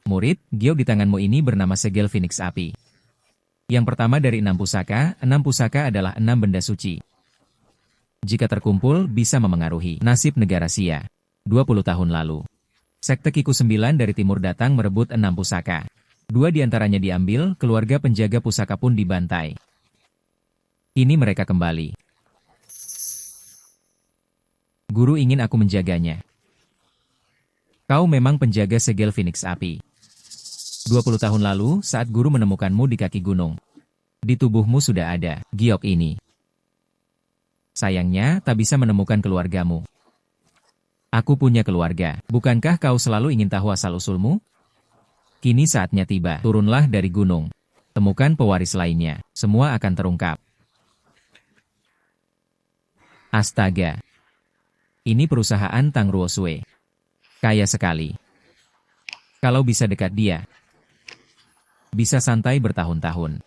Murid, giok di tanganmu ini bernama segel Phoenix Api. Yang pertama dari 6 pusaka adalah 6 benda suci. Jika terkumpul, bisa memengaruhi nasib negara Sia. 20 tahun lalu, Sekte Kiku 9 dari timur datang merebut 6 pusaka. 2 diantaranya diambil, keluarga penjaga pusaka pun dibantai. Kini mereka kembali. Guru ingin aku menjaganya. Kau memang penjaga segel Phoenix Api. 20 tahun lalu, saat guru menemukanmu di kaki gunung. Di tubuhmu sudah ada giok ini. Sayangnya, tak bisa menemukan keluargamu. Aku punya keluarga. Bukankah kau selalu ingin tahu asal-usulmu? Kini saatnya tiba. Turunlah dari gunung. Temukan pewaris lainnya. Semua akan terungkap. Astaga. Ini perusahaan Tang Ruosue. Kaya sekali. Kalau bisa dekat dia, bisa santai bertahun-tahun.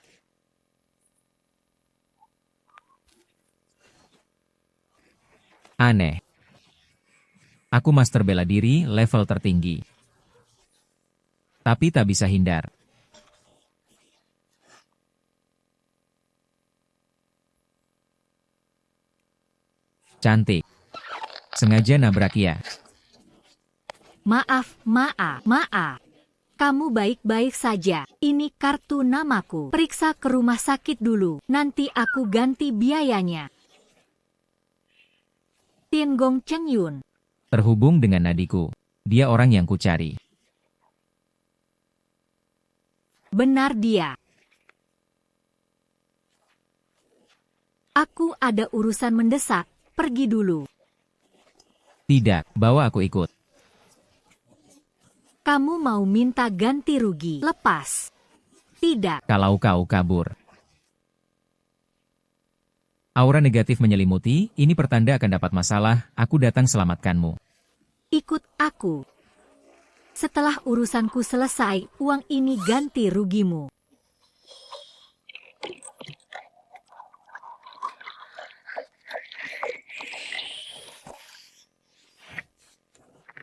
Aneh. Aku master bela diri level tertinggi. Tapi tak bisa hindar. Cantik. Sengaja nabrak ya. Maaf. Kamu baik-baik saja. Ini kartu namaku. Periksa ke rumah sakit dulu. Nanti aku ganti biayanya. Tiangong Chengyun. Terhubung dengan nadiku. Dia orang yang kucari. Benar dia. Aku ada urusan mendesak. Pergi dulu. Tidak, bawa aku ikut. Kamu mau minta ganti rugi. Lepas. Tidak. Kalau kau kabur. Aura negatif menyelimuti, ini pertanda akan dapat masalah, aku datang selamatkanmu. Ikut aku. Setelah urusanku selesai, uang ini ganti rugimu.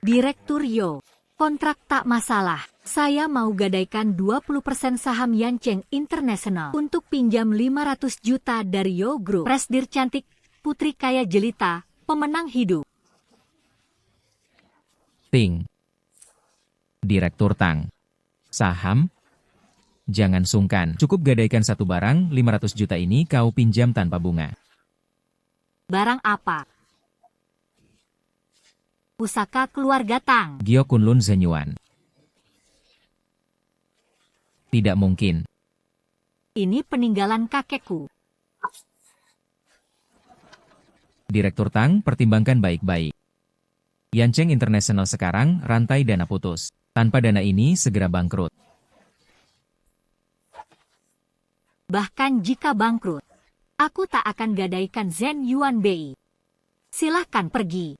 Direktur Yo. Kontrak tak masalah. Saya mau gadaikan 20% saham Yancheng International untuk pinjam 500 juta dari Yo Group. Presdir cantik, putri kaya jelita, pemenang hidup. Ting. Direktur Tang. Saham? Jangan sungkan, cukup gadaikan satu barang, 500 juta ini kau pinjam tanpa bunga. Barang apa? Pusaka keluarga Tang. Giok Kunlun Zenyuan. Tidak mungkin. Ini peninggalan kakekku. Direktur Tang, pertimbangkan baik-baik. Yancheng International sekarang, rantai dana putus. Tanpa dana ini, segera bangkrut. Bahkan jika bangkrut, aku tak akan gadaikan Zhen Yuan Bei. Silahkan pergi.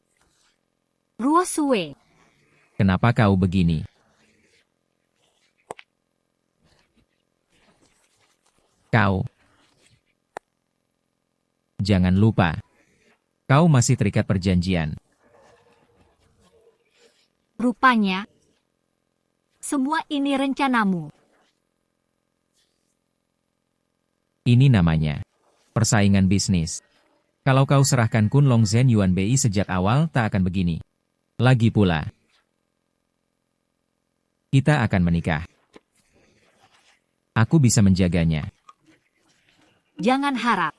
Ruosue. Kenapa kau begini? Kau. Jangan lupa. Kau masih terikat perjanjian. Rupanya, semua ini rencanamu. Ini namanya persaingan bisnis. Kalau kau serahkan Kunlong Zhen Yuan Bei sejak awal, tak akan begini. Lagi pula, kita akan menikah. Aku bisa menjaganya. Jangan harap.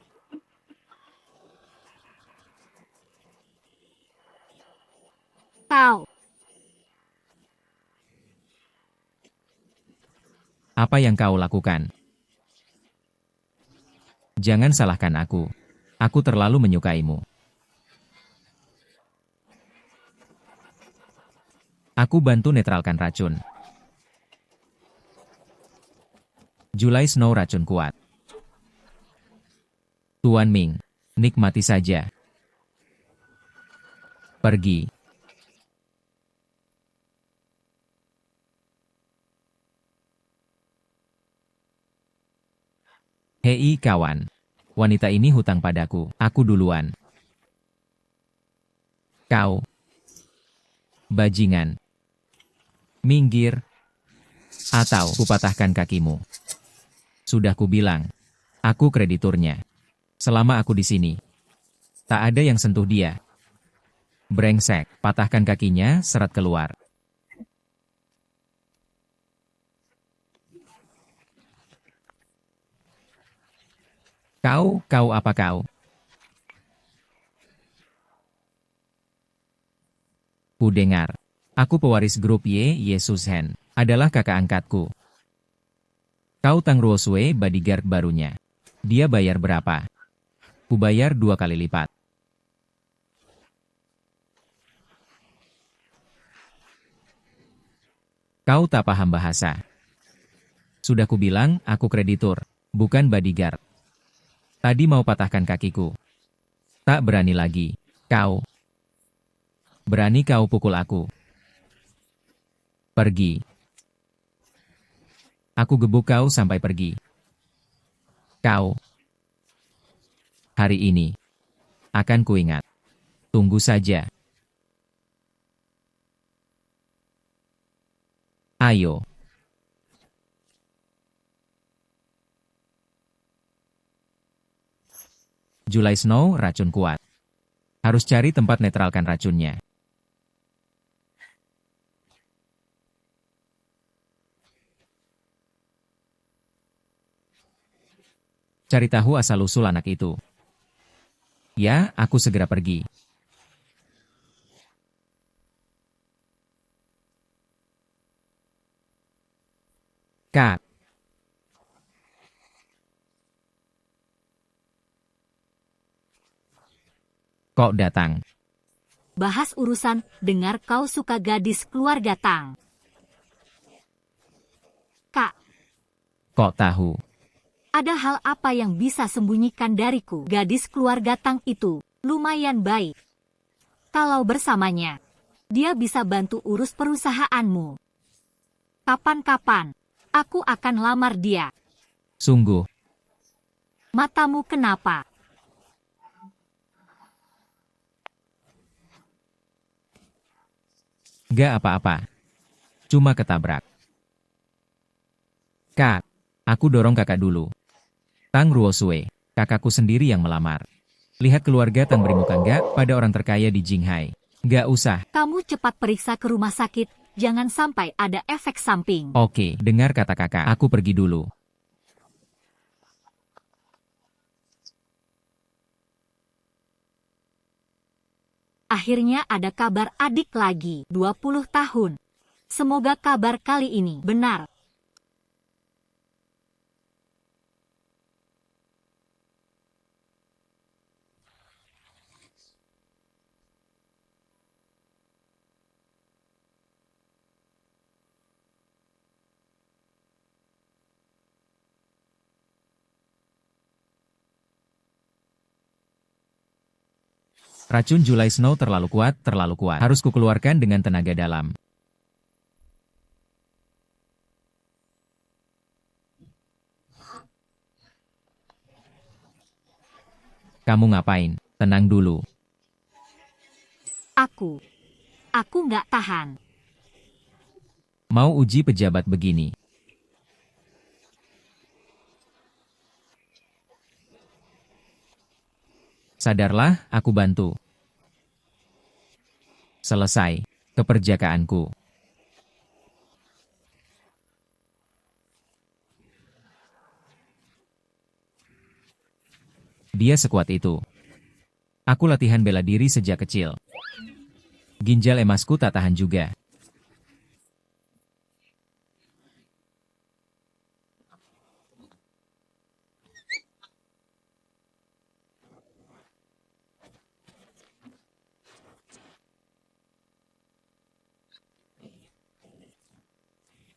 Kau. Apa yang kau lakukan? Jangan salahkan aku. Aku terlalu menyukaimu. Aku bantu netralkan racun. Julai Snow racun kuat. Tuan Ming, nikmati saja. Pergi. Hei kawan. Wanita ini hutang padaku. Aku duluan. Kau. Bajingan. Minggir. Atau kupatahkan kakimu. Sudah kubilang, aku krediturnya. Selama aku di sini, tak ada yang sentuh dia. Brengsek, patahkan kakinya, seret keluar. Kau apa kau? Ku dengar. Aku pewaris grup Yesus Hen. Adalah kakak angkatku. Kau Tang Ruosue bodyguard barunya. Dia bayar berapa? Ku bayar 2 kali lipat. Kau tak paham bahasa. Sudah kubilang, aku kreditur, bukan bodyguard. Tadi mau patahkan kakiku. Tak berani lagi. Kau. Berani kau pukul aku. Pergi. Aku gebuk kau sampai pergi. Kau. Hari ini. Akan kuingat. Tunggu saja. Ayo. July Snow, racun kuat. Harus cari tempat netralkan racunnya. Cari tahu asal-usul anak itu. Ya, aku segera pergi. Kak. Kok datang? Bahas urusan, dengar kau suka gadis keluarga Tang. Kak, Kok tahu? ada hal apa yang bisa sembunyikan dariku? Gadis keluarga Tang itu lumayan baik. Kalau bersamanya, dia bisa bantu urus perusahaanmu. Kapan-kapan, aku akan lamar dia. Sungguh. Matamu kenapa? Gak apa-apa. Cuma ketabrak. Kak, aku dorong kakak dulu. Tang Ruosue, kakakku sendiri yang melamar. Lihat keluarga Tang bermuka nggak pada orang terkaya di Jinghai. Gak usah. Kamu cepat periksa ke rumah sakit, jangan sampai ada efek samping. Oke, dengar kata kakak. Aku pergi dulu. Akhirnya ada kabar adik lagi, 20 tahun. Semoga kabar kali ini benar. Racun July Snow terlalu kuat, terlalu kuat. Harus kukeluarkan dengan tenaga dalam. Kamu ngapain? Tenang dulu. Aku nggak tahan. Mau uji pejabat begini. Sadarlah, aku bantu. Selesai. Keperjakaanku. Dia sekuat itu. Aku latihan bela diri sejak kecil. Ginjal emasku tak tahan juga.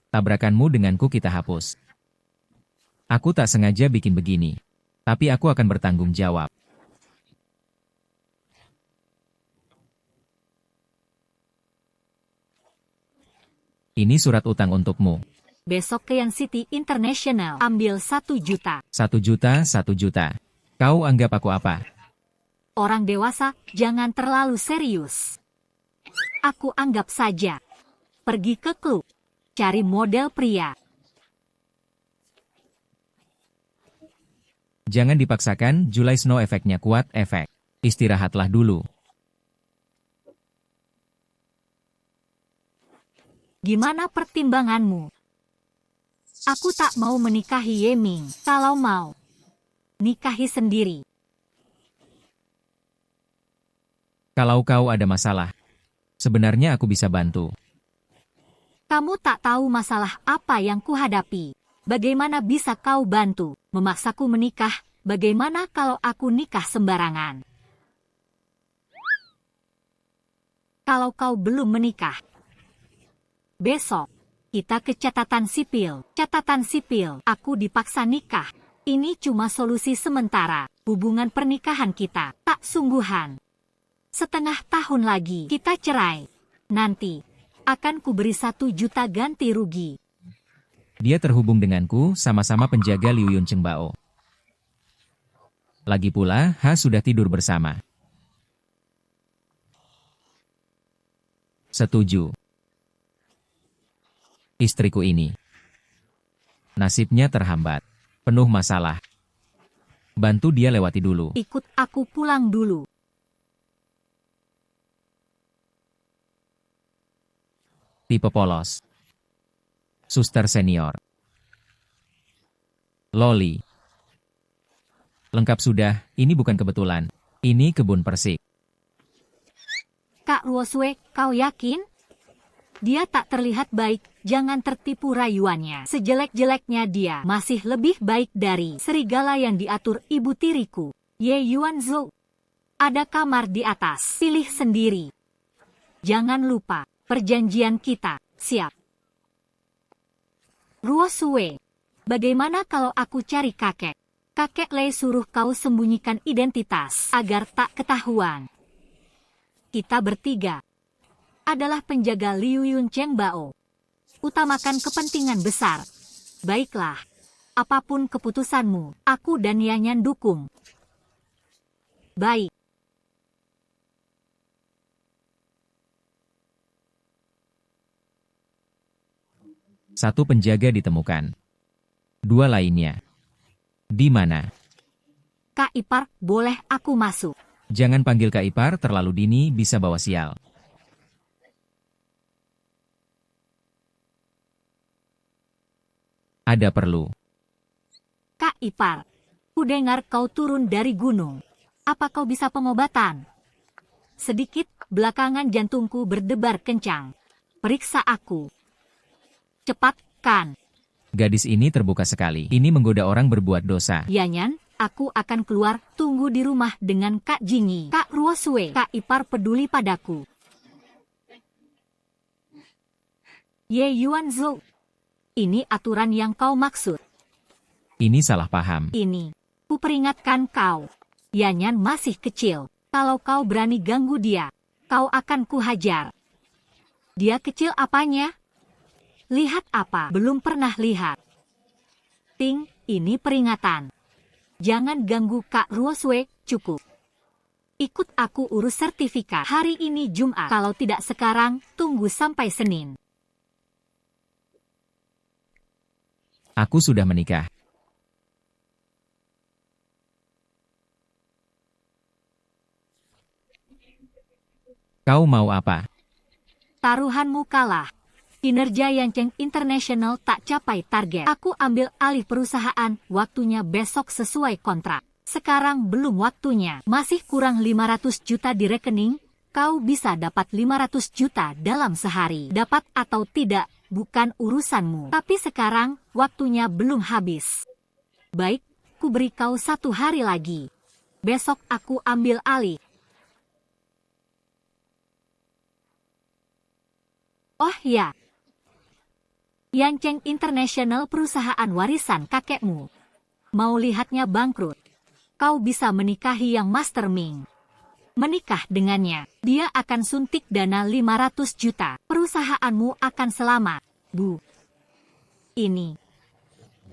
Tabrakanmu denganku kita hapus. Aku tak sengaja bikin begini. Tapi aku akan bertanggung jawab. Ini surat utang untukmu. Besok ke Yan City International, ambil 1 juta. 1 juta, 1 juta. Kau anggap aku apa? Orang dewasa, jangan terlalu serius. Aku anggap saja. Pergi ke klub. Cari model pria. Jangan dipaksakan, July Snow efeknya kuat, efek. Istirahatlah dulu. Gimana pertimbanganmu? Aku tak mau menikahi Yeming. Kalau mau, nikahi sendiri. Kalau kau ada masalah, sebenarnya aku bisa bantu. Kamu tak tahu masalah apa yang kuhadapi. Bagaimana bisa kau bantu? Memaksaku menikah, bagaimana kalau aku nikah sembarangan? Kalau kau belum menikah, besok, kita ke catatan sipil. Catatan sipil, aku dipaksa nikah. Ini cuma solusi sementara. Hubungan pernikahan kita tak sungguhan. Setengah tahun lagi kita cerai. Nanti, akan kuberi 1 juta ganti rugi. Dia terhubung denganku, sama-sama penjaga Liu Yun Cheng Bao. Lagi pula, Ha sudah tidur bersama. Setuju. Istriku ini. Nasibnya terhambat. Penuh masalah. Bantu dia lewati dulu. Ikut aku pulang dulu. Tipe polos. Suster senior. Loli. Lengkap sudah, ini bukan kebetulan. Ini kebun persik. Kak Ruosue, kau yakin? Dia tak terlihat baik, jangan tertipu rayuannya. Sejelek-jeleknya dia masih lebih baik dari serigala yang diatur ibu tiriku, Ye Yuanzhou. Ada kamar di atas, pilih sendiri. Jangan lupa, perjanjian kita, siap. Ruosue, bagaimana kalau aku cari kakek? Kakek Lei suruh kau sembunyikan identitas agar tak ketahuan. Kita bertiga adalah penjaga Liu Yun Cheng Bao. Utamakan kepentingan besar. Baiklah, apapun keputusanmu, aku dan Yanyan dukung. Baik. Satu penjaga ditemukan. 2 lainnya. Di mana? Kak Ipar, boleh aku masuk? Jangan panggil Kak Ipar terlalu dini, bisa bawa sial. Ada perlu. Kak Ipar, ku dengar kau turun dari gunung. Apa kau bisa pengobatan? Sedikit, belakangan jantungku berdebar kencang. Periksa aku. Cepat, kan? Gadis ini terbuka sekali. Ini menggoda orang berbuat dosa. Yanyan, aku akan keluar, tunggu di rumah dengan Kak Jingi. Kak Ruosue, Kak Ipar peduli padaku. Ye Yuanzhou, ini aturan yang kau maksud. Ini salah paham. Ini, ku peringatkan kau. Yanyan masih kecil. Kalau kau berani ganggu dia, kau akan kuhajar. Dia kecil apanya? Lihat apa? Belum pernah lihat. Ting, ini peringatan. Jangan ganggu Kak Ruosue, cukup. Ikut aku urus sertifikat. Hari ini Jumat. Kalau tidak sekarang, tunggu sampai Senin. Aku sudah menikah. Kau mau apa? Taruhanmu kalah. Kinerja Yancheng International tak capai target. Aku ambil alih perusahaan, waktunya besok sesuai kontrak. Sekarang belum waktunya, masih kurang 500 juta di rekening. Kau bisa dapat 500 juta dalam sehari. Dapat atau tidak, bukan urusanmu. Tapi sekarang, waktunya belum habis. Baik, ku beri kau 1 hari lagi. Besok aku ambil alih. Oh ya. Yancheng International perusahaan warisan kakekmu. Mau lihatnya bangkrut. Kau bisa menikahi yang Master Ming. Menikah dengannya, dia akan suntik dana 500 juta. Perusahaanmu akan selamat, Bu. Ini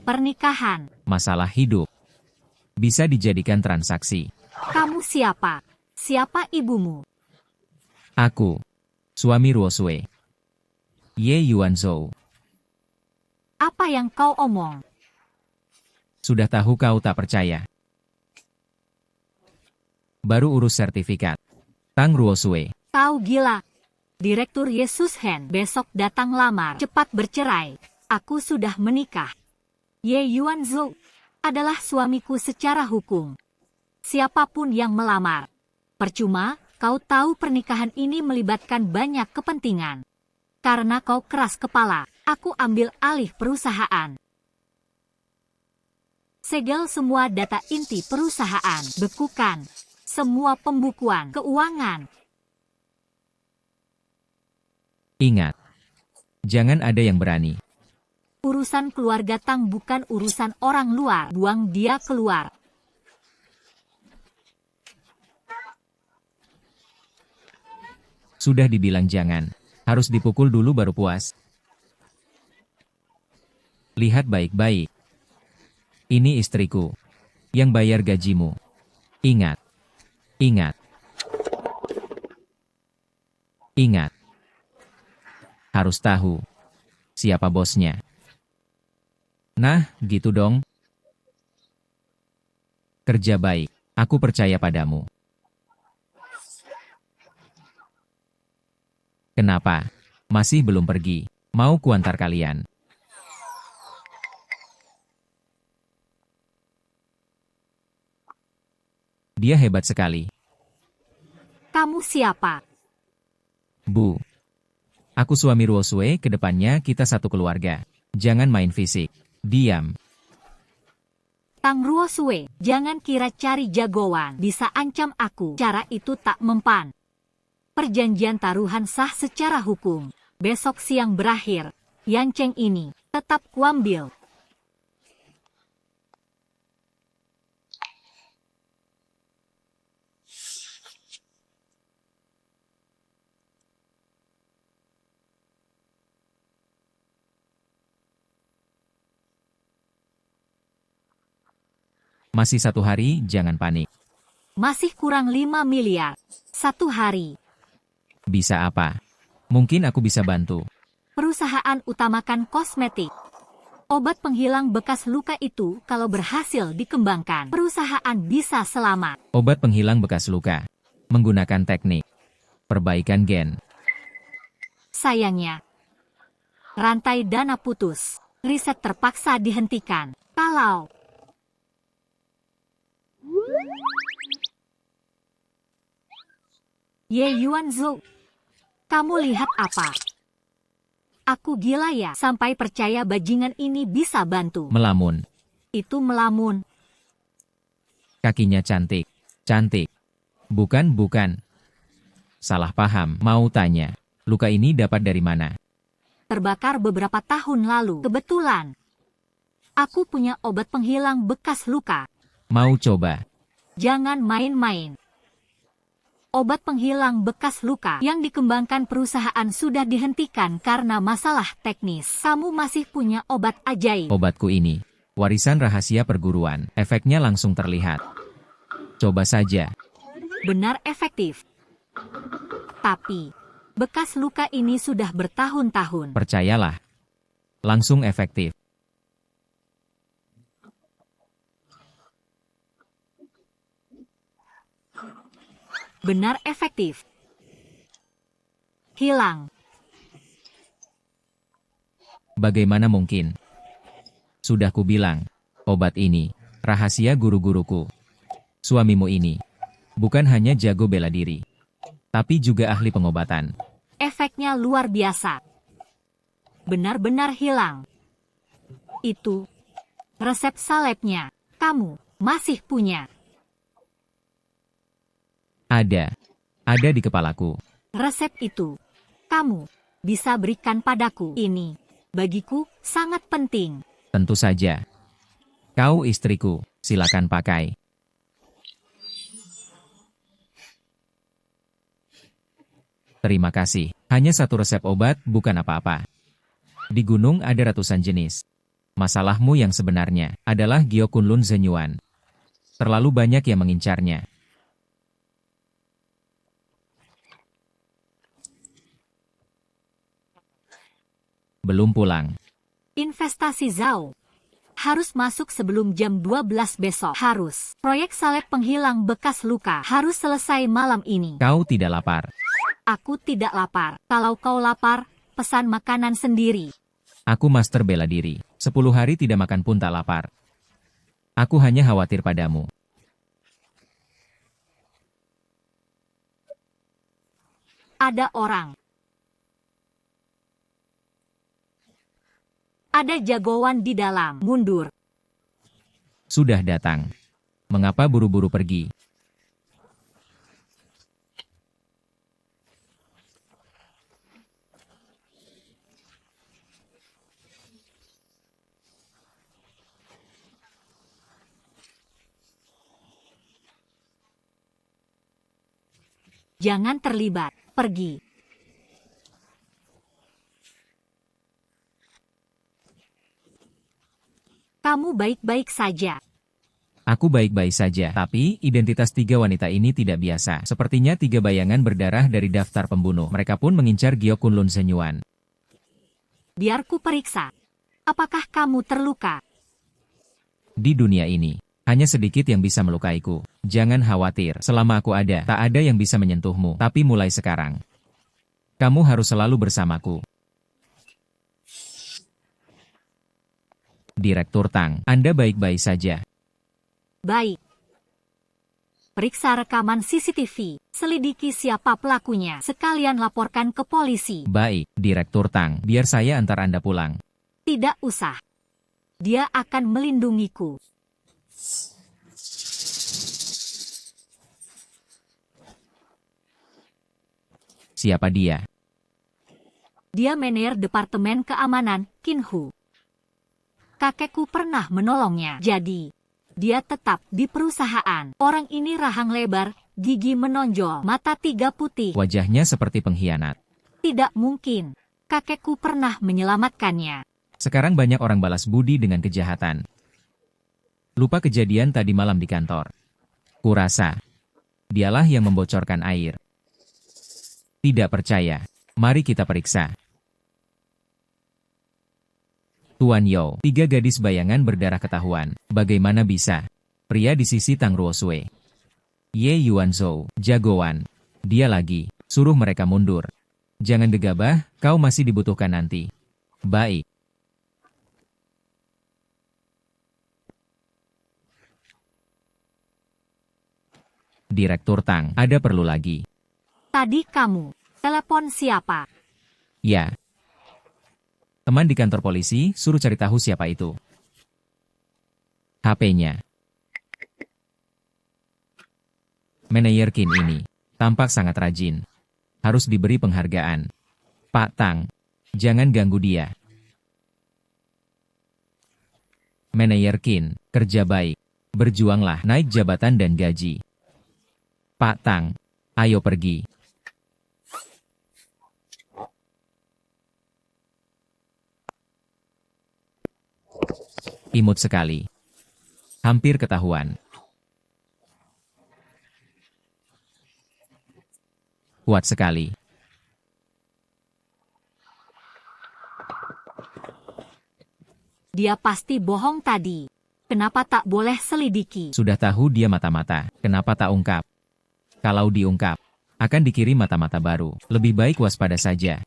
pernikahan. Masalah hidup. Bisa dijadikan transaksi. Kamu siapa? Siapa ibumu? Aku. Suami Ruosue. Ye Yuanzhou. Apa yang kau omong? Sudah tahu kau tak percaya. Baru urus sertifikat. Tang Ruosue. Kau gila. Direktur Yesus Hen besok datang lamar. Cepat bercerai. Aku sudah menikah. Ye Yuanzhou adalah suamiku secara hukum. Siapapun yang melamar. Percuma, kau tahu pernikahan ini melibatkan banyak kepentingan. Karena kau keras kepala, aku ambil alih perusahaan. Segel semua data inti perusahaan, bekukan semua pembukuan keuangan. Ingat, jangan ada yang berani. Urusan keluarga Tang bukan urusan orang luar, buang dia keluar. Sudah dibilang jangan, harus dipukul dulu baru puas. Lihat baik-baik. Ini istriku, yang bayar gajimu. Ingat, ingat, ingat. Harus tahu, siapa bosnya. Nah, gitu dong. Kerja baik, aku percaya padamu. Kenapa? Masih belum pergi? Mau kuantar kalian? Dia hebat sekali. Kamu siapa? Bu. Aku suami Ruosue, kedepannya kita satu keluarga. Jangan main fisik. Diam. Tang Ruosue, jangan kira cari jagoan bisa ancam aku. Cara itu tak mempan. Perjanjian taruhan sah secara hukum. Besok siang berakhir. Yanceng ini tetap kuambil. Masih 1 hari, jangan panik. Masih kurang 5 miliar. 1 hari. Bisa apa? Mungkin aku bisa bantu. Perusahaan utamakan kosmetik. Obat penghilang bekas luka itu kalau berhasil dikembangkan, perusahaan bisa selamat. Obat penghilang bekas luka. Menggunakan teknik perbaikan gen. Sayangnya, rantai dana putus. Riset terpaksa dihentikan. Kalau Ye Yuanzhou, kamu lihat apa? Aku gila ya, sampai percaya bajingan ini bisa bantu. Melamun. Itu melamun. Kakinya cantik. Cantik. Bukan. Salah paham. Mau tanya, luka ini dapat dari mana? Terbakar beberapa tahun lalu. Kebetulan, aku punya obat penghilang bekas luka. Mau coba? Jangan main-main. Obat penghilang bekas luka yang dikembangkan perusahaan sudah dihentikan karena masalah teknis. Kamu masih punya obat ajaib. Obatku ini, warisan rahasia perguruan. Efeknya langsung terlihat. Coba saja. Benar efektif. Tapi, bekas luka ini sudah bertahun-tahun. Percayalah. Langsung efektif. Benar efektif. Hilang. Bagaimana mungkin? Sudah kubilang, obat ini, rahasia guru-guruku. Suamimu ini, bukan hanya jago bela diri, tapi juga ahli pengobatan. Efeknya luar biasa. Benar-benar hilang. Itu, resep salepnya, kamu masih punya. Ada di kepalaku. Resep itu, kamu bisa berikan padaku. Ini, bagiku, sangat penting. Tentu saja. Kau istriku, silakan pakai. Terima kasih. Hanya 1 resep obat bukan apa-apa. Di gunung ada ratusan jenis. Masalahmu yang sebenarnya adalah Gyokunlun Zenyuan. Terlalu banyak yang mengincarnya. Belum pulang. Investasi Zhao Harus masuk sebelum jam 12 besok. Harus. Proyek salep penghilang bekas luka harus selesai malam ini. Kau tidak lapar. Aku tidak lapar. Kalau kau lapar, pesan makanan sendiri. Aku master bela diri. 10 hari tidak makan pun tak lapar. Aku hanya khawatir padamu. Ada orang. Ada jagoan di dalam. Mundur. Sudah datang. Mengapa buru-buru pergi? Jangan terlibat. Pergi. Kamu baik-baik saja. Aku baik-baik saja, tapi identitas 3 wanita ini tidak biasa. Sepertinya 3 bayangan berdarah dari daftar pembunuh. Mereka pun mengincar Gyo Kunlun Senyuan. Biar ku periksa. Apakah kamu terluka? Di dunia ini, hanya sedikit yang bisa melukaiku. Jangan khawatir, selama aku ada, tak ada yang bisa menyentuhmu. Tapi mulai sekarang, kamu harus selalu bersamaku. Direktur Tang, Anda baik-baik saja. Baik. Periksa rekaman CCTV, selidiki siapa pelakunya, sekalian laporkan ke polisi. Baik, Direktur Tang, biar saya antar Anda pulang. Tidak usah. Dia akan melindungiku. Siapa dia? Dia manajer Departemen Keamanan, Qin Hu. Kakekku pernah menolongnya, jadi dia tetap di perusahaan. Orang ini rahang lebar, gigi menonjol, mata 3 putih. Wajahnya seperti pengkhianat. Tidak mungkin. Kakekku pernah menyelamatkannya. Sekarang banyak orang balas budi dengan kejahatan. Lupa kejadian tadi malam di kantor. Kurasa, dialah yang membocorkan air. Tidak percaya. Mari kita periksa. Tuan Yao, 3 gadis bayangan berdarah ketahuan. Bagaimana bisa? Pria di sisi Tang Ruosui. Ye Yuanzhou, jagoan. Dia lagi. Suruh mereka mundur. Jangan gegabah, kau masih dibutuhkan nanti. Baik. Direktur Tang, ada perlu lagi. Tadi kamu telepon siapa? Ya. Teman di kantor polisi, suruh cari tahu siapa itu. HP-nya. Manajer Qin ini tampak sangat rajin. Harus diberi penghargaan. Pak Tang, jangan ganggu dia. Manajer Qin, kerja baik. Berjuanglah naik jabatan dan gaji. Pak Tang, ayo pergi. Imut sekali. Hampir ketahuan. Kuat sekali. Dia pasti bohong tadi. Kenapa tak boleh selidiki? Sudah tahu dia mata-mata, kenapa tak ungkap? Kalau diungkap, akan dikirim mata-mata baru. Lebih baik waspada saja.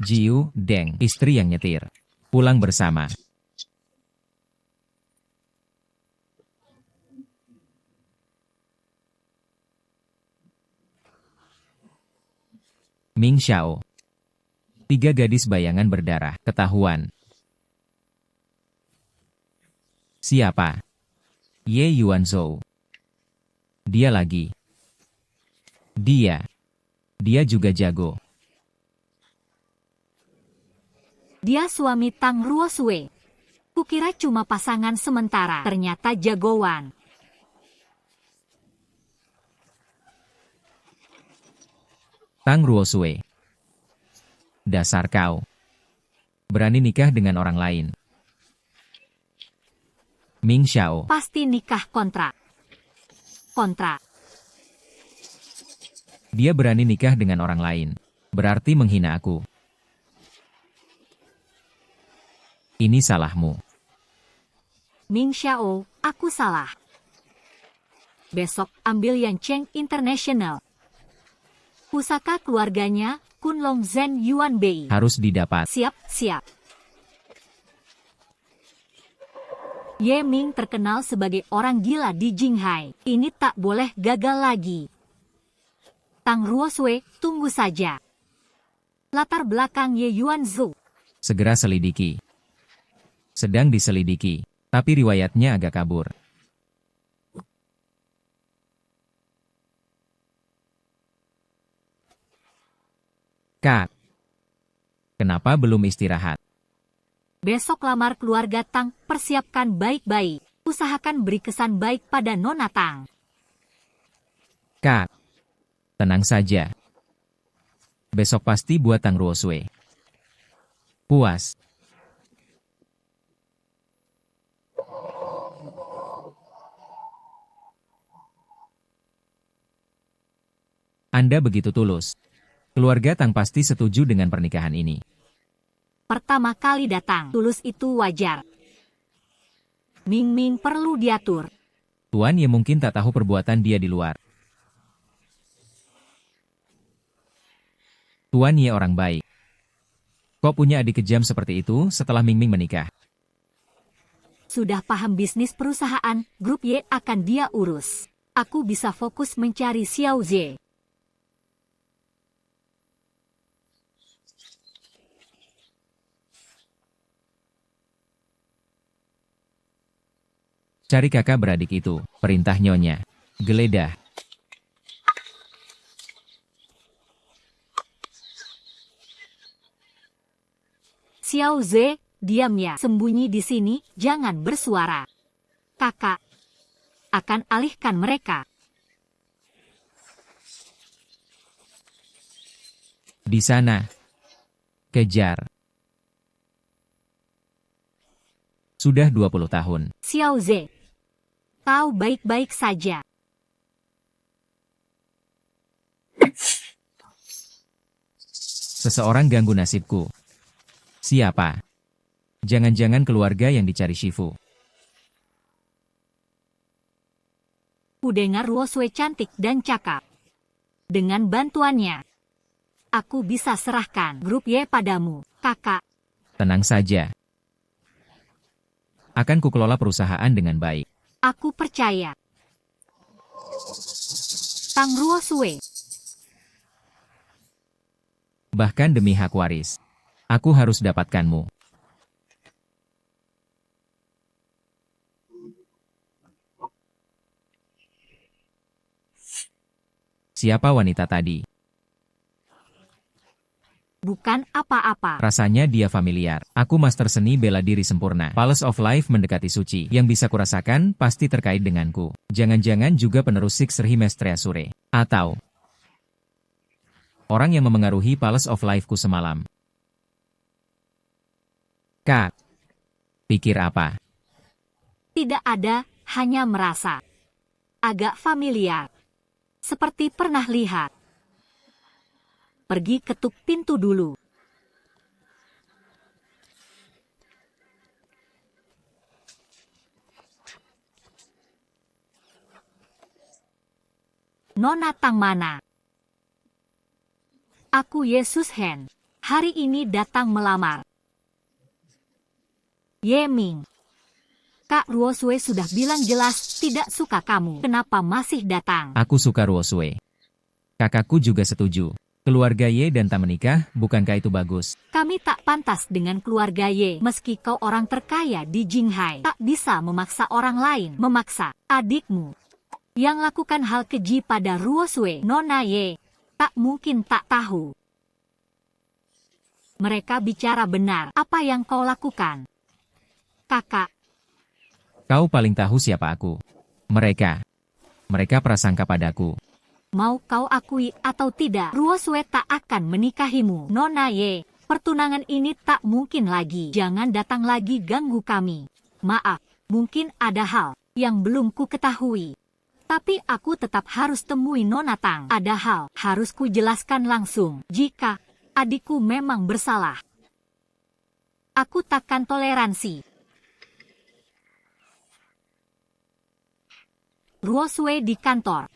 Jiu Deng, istri yang nyetir. Pulang bersama. Ming Xiao. 3 gadis bayangan berdarah, ketahuan. Siapa? Ye Yuanzhou. Dia lagi. Dia juga jago. Dia suami Tang Ruosui. Kukira cuma pasangan sementara, ternyata jagoan. Tang Ruosui. Dasar kau. Berani nikah dengan orang lain. Ming Xiao. Pasti nikah kontrak. Kontrak. Dia berani nikah dengan orang lain. Berarti menghina aku. Ini salahmu. Ming Xiao, aku salah. Besok ambil Yancheng International. Pusaka keluarganya, Kunlong Zhen Yuan Bei. Harus didapat. Siap, siap. Ye Ming terkenal sebagai orang gila di Jinghai. Ini tak boleh gagal lagi. Tang Ruosui, tunggu saja. Latar belakang Ye Yuanzhu. Segera selidiki. Sedang diselidiki, tapi riwayatnya agak kabur. Kak, kenapa belum istirahat? Besok lamar keluarga Tang, persiapkan baik-baik. Usahakan beri kesan baik pada Nona Tang. Kak, tenang saja. Besok pasti buat Tang Ruosui puas. Anda begitu tulus. Keluarga Tang pasti setuju dengan pernikahan ini. Pertama kali datang, tulus itu wajar. Ming Ming perlu diatur. Tuan Ye mungkin tak tahu perbuatan dia di luar. Tuan Ye orang baik. Kok punya adik kejam seperti itu setelah Ming Ming menikah? Sudah paham bisnis perusahaan, grup Y akan dia urus. Aku bisa fokus mencari Xiao Zhe. Cari kakak beradik itu, perintah nyonya. Geledah. Xiao Zhe, diam ya. Sembunyi di sini, jangan bersuara. Kakak akan alihkan mereka. Di sana. Kejar. Sudah 20 tahun. Xiao Zhe, kau baik-baik saja. Seseorang ganggu nasibku. Siapa? Jangan-jangan keluarga yang dicari Shifu. Ku dengar Ruosui cantik dan cakap. Dengan bantuannya, aku bisa serahkan grup Y padamu, kakak. Tenang saja. Akan kukelola perusahaan dengan baik. Aku percaya. Tang Ruosui, Bahkan demi hak waris. Aku harus dapatkanmu. Siapa wanita tadi? bukan apa-apa. Rasanya dia familiar. Aku master seni bela diri sempurna. Palace of Life mendekati suci. Yang bisa kurasakan pasti terkait denganku. Jangan-jangan juga penerus Six Rihimestrea Sure. Atau orang yang memengaruhi Palace of Life-ku semalam. Kak, pikir apa? Tidak ada, hanya merasa agak familiar. Seperti pernah lihat. Pergi ketuk pintu dulu. Nona Tang mana? Aku Yesus Hen. Hari ini datang melamar. Ye Ming. Kak Ruosui sudah bilang jelas tidak suka kamu. Kenapa masih datang? Aku suka Ruosui. Kakakku juga setuju. Keluarga Ye dan tak menikah, bukankah itu bagus? Kami tak pantas dengan keluarga Ye. Meski kau orang terkaya di Jinghai, tak bisa memaksa orang lain. Memaksa adikmu yang lakukan hal keji pada Ruosui, Nona Ye, tak mungkin tak tahu. Mereka bicara benar. Apa yang kau lakukan? Kakak, Kau paling tahu siapa aku. Mereka. Mereka prasangka padaku. mau kau akui atau tidak, Ruosui tak akan menikahimu. Nona Ye, pertunangan ini tak mungkin lagi. Jangan datang lagi ganggu kami. Maaf, mungkin ada hal yang belum ku ketahui. Tapi aku tetap harus temui Nona Tang. Ada hal harus ku jelaskan langsung. Jika adikku memang bersalah, aku takkan toleransi. Ruo Sui di kantor.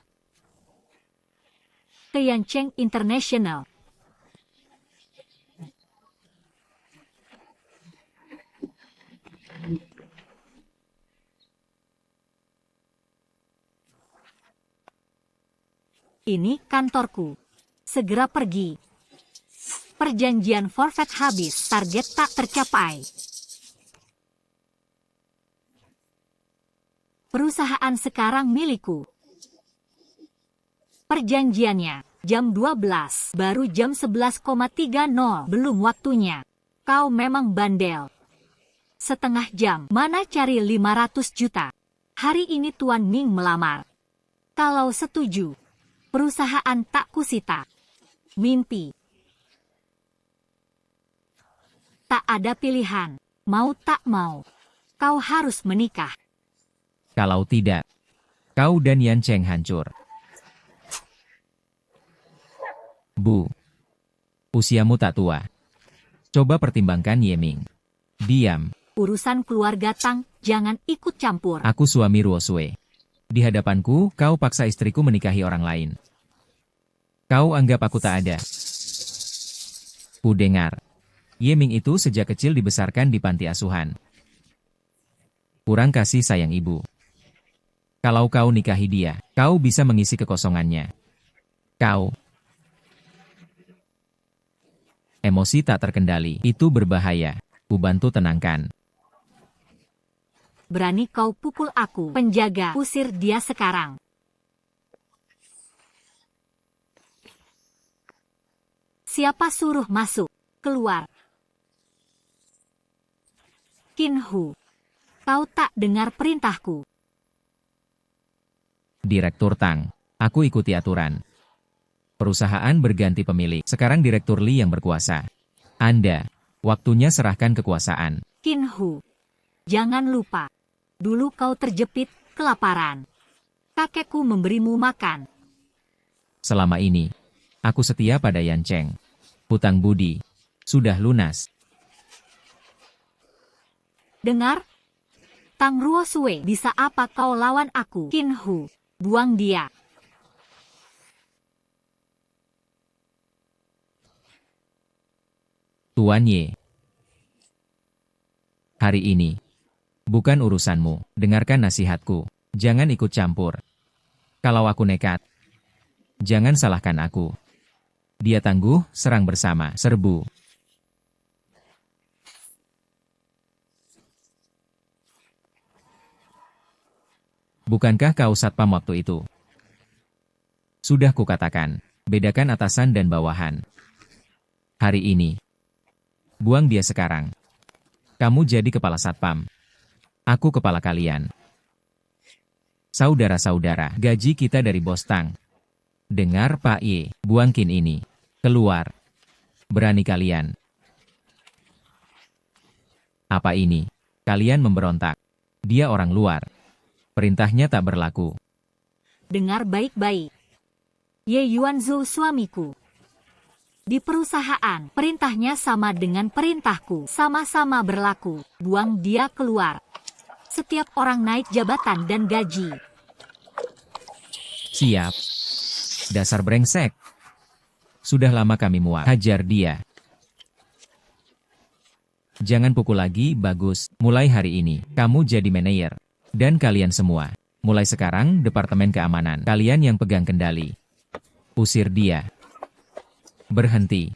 Ke Yancheng International. Ini kantorku. Segera pergi. Perjanjian forfeit habis, target tak tercapai. Perusahaan sekarang milikku. Perjanjiannya, jam 12, baru jam 11,30, belum waktunya. Kau memang bandel. Setengah jam, mana cari 500 juta? Hari ini Tuan Ming melamar. Kalau setuju, perusahaan tak kusita. Mimpi. Tak ada pilihan, mau tak mau. Kau harus menikah. Kalau tidak, kau dan Yancheng hancur. Bu, usiamu tak tua. Coba pertimbangkan Yeming. Diam. Urusan keluarga Tang, jangan ikut campur. Aku suami Ruo Sui. Di hadapanku, kau paksa istriku menikahi orang lain. Kau anggap aku tak ada. Ku dengar. Yeming itu sejak kecil dibesarkan di panti asuhan. Kurang kasih sayang ibu. Kalau kau nikahi dia, kau bisa mengisi kekosongannya. Kau. Emosi tak terkendali, itu berbahaya. Ku bantu tenangkan. Berani kau pukul aku, penjaga, usir dia sekarang. Siapa suruh masuk? Keluar. Qin Hu, kau tak dengar perintahku. Direktur Tang, aku ikuti aturan. Perusahaan berganti pemilik, sekarang Direktur Li yang berkuasa. Anda, waktunya serahkan kekuasaan. Qin Hu, jangan lupa. Dulu kau terjepit kelaparan. Kakekku memberimu makan. Selama ini, aku setia pada Yancheng. Hutang budi sudah lunas. Dengar? Tang Ruo Sui, bisa apa kau lawan aku? Qin Hu, buang dia. Tuan Ye. Hari ini, bukan urusanmu. Dengarkan nasihatku. Jangan ikut campur. Kalau aku nekat, jangan salahkan aku. Dia tangguh, serang bersama, serbu. Bukankah kau satpam waktu itu? Sudah kukatakan, bedakan atasan dan bawahan. Hari ini, buang dia sekarang. Kamu jadi kepala satpam. Aku kepala kalian. Saudara-saudara, gaji kita dari bos Tang. Dengar Pak Ye, buang Qin ini. Keluar. Berani kalian. Apa ini? Kalian memberontak. Dia orang luar. Perintahnya tak berlaku. Dengar baik-baik. Ye Yuanzhou suamiku. Di perusahaan, perintahnya sama dengan perintahku. Sama-sama berlaku. Buang dia keluar. Setiap orang naik jabatan dan gaji. Siap. Dasar brengsek. Sudah lama kami muak. Hajar dia. Jangan pukul lagi, bagus. Mulai hari ini, kamu jadi manajer. Dan kalian semua. Mulai sekarang, Departemen Keamanan. Kalian yang pegang kendali. Usir dia. Berhenti.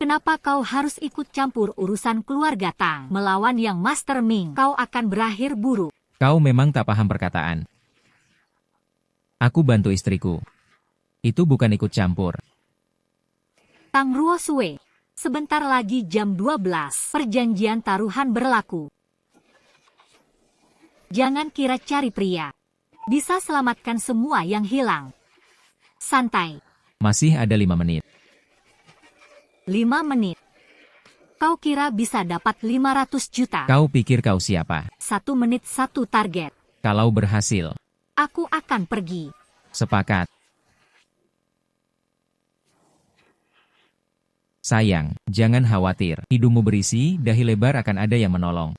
Kenapa kau harus ikut campur urusan keluarga Tang? Melawan yang Master Ming, kau akan berakhir buruk. Kau memang tak paham perkataan. Aku bantu istriku. Itu bukan ikut campur. Tang Ruo Sui, sebentar lagi jam 12, perjanjian taruhan berlaku. Jangan kira cari pria. Bisa selamatkan semua yang hilang. Santai. Masih ada 5 menit. 5 menit. Kau kira bisa dapat 500 juta? Kau pikir kau siapa? 1 menit 1 target. Kalau berhasil, Aku akan pergi. sepakat. Sayang, jangan khawatir. Hidungmu berisi, dahi lebar akan ada yang menolong.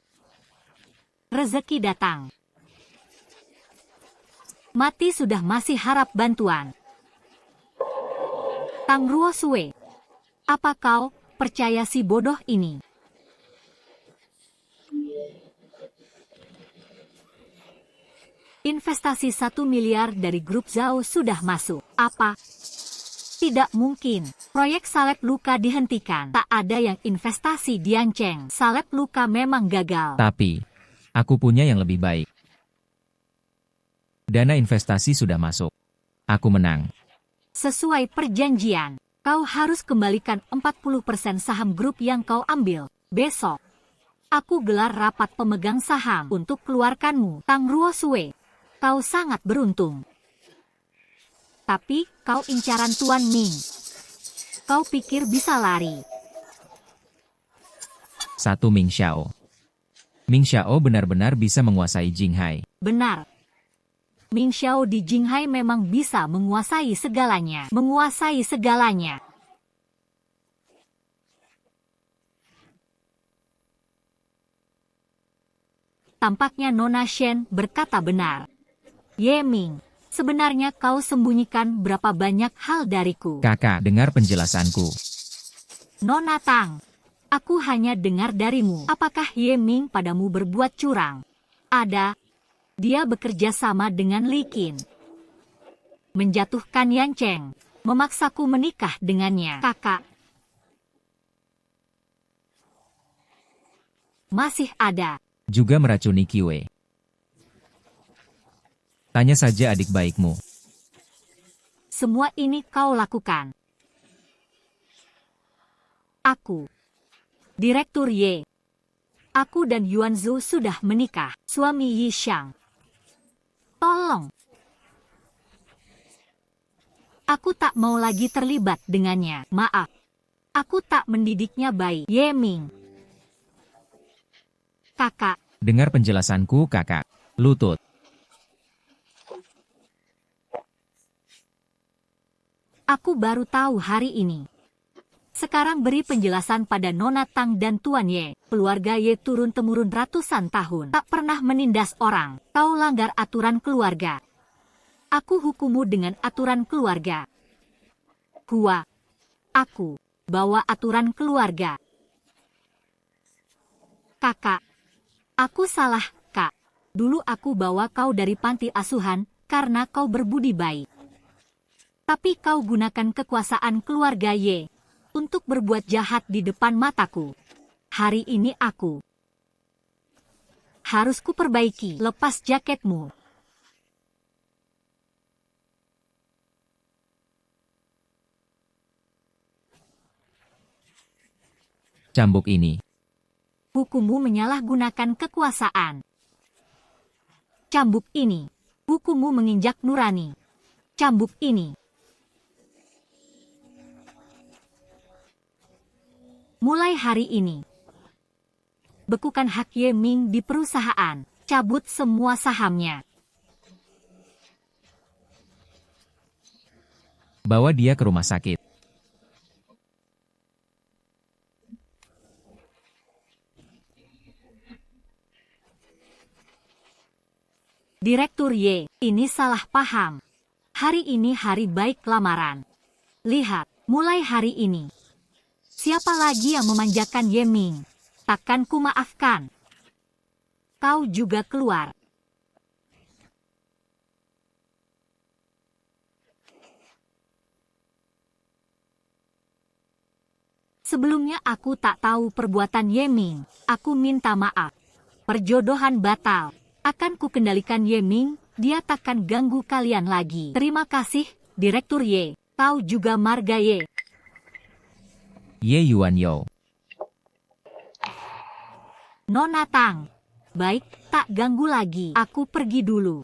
Rezeki datang. Mati sudah masih harap bantuan. Tang Ruo Sue. Apa kau percaya si bodoh ini? Investasi 1 miliar dari grup Zhao sudah masuk. Apa? Tidak mungkin. Proyek salep luka dihentikan. Tak ada yang investasi di Yancheng. Salep luka memang gagal. Tapi, aku punya yang lebih baik. Dana investasi sudah masuk. Aku menang. Sesuai perjanjian, kau harus kembalikan 40% saham grup yang kau ambil. Besok, aku gelar rapat pemegang saham untuk keluarkanmu. Tang Ruo Sue, kau sangat beruntung. Tapi, kau incaran Tuan Ming. Kau pikir bisa lari? 1. Ming Xiao. Ming Xiao benar-benar bisa menguasai Jinghai. Benar. Ming Xiao di Jinghai memang bisa menguasai segalanya. Menguasai segalanya. Tampaknya Nona Shen berkata benar. Ye Ming, sebenarnya kau sembunyikan berapa banyak hal dariku. Kakak, dengar penjelasanku. Nona Tang, aku hanya dengar darimu. Apakah Ye Ming padamu berbuat curang? Ada. Dia bekerja sama dengan Li Qin. Menjatuhkan Yancheng. Memaksaku menikah dengannya. Kakak. Masih ada. Juga meracuni Kiwei. Tanya saja adik baikmu. Semua ini kau lakukan. Aku. Direktur Ye. Aku dan Yuan Zhu sudah menikah. Suami Yi Xiang. Tolong. Aku tak mau lagi terlibat dengannya. Maaf. Aku tak mendidiknya baik. Ye Ming. Kakak. Dengar penjelasanku, kakak. Lutut. Aku baru tahu hari ini. Sekarang beri penjelasan pada Nona Tang dan Tuan Ye. Keluarga Ye turun-temurun ratusan tahun. Tak pernah menindas orang. Kau langgar aturan keluarga. Aku hukummu dengan aturan keluarga. Hua. Aku. Bawa aturan keluarga. Kakak. Aku salah, Kak. Dulu aku bawa kau dari panti asuhan karena kau berbudi baik. Tapi kau gunakan kekuasaan keluarga Ye untuk berbuat jahat di depan mataku. Hari ini aku harus kuperbaiki. Lepas jaketmu. Cambuk ini. Hukummu menyalahgunakan kekuasaan. Cambuk ini. Hukummu menginjak nurani. Cambuk ini. Mulai hari ini, bekukan hak Ye Ming di perusahaan, cabut semua sahamnya. Bawa dia ke rumah sakit. Direktur Ye, ini salah paham. Hari ini hari baik lamaran. Lihat, mulai hari ini. Siapa lagi yang memanjakan Ye Ming? Takkan ku maafkan. Kau juga keluar. Sebelumnya aku tak tahu perbuatan Ye Ming. Aku minta maaf. Perjodohan batal. Akan ku kendalikan Ye Ming. Dia takkan ganggu kalian lagi. Terima kasih, Direktur Ye. Kau juga marga Ye. Ye Yuan Yo. Nona Tang. Baik, tak ganggu lagi. Aku pergi dulu.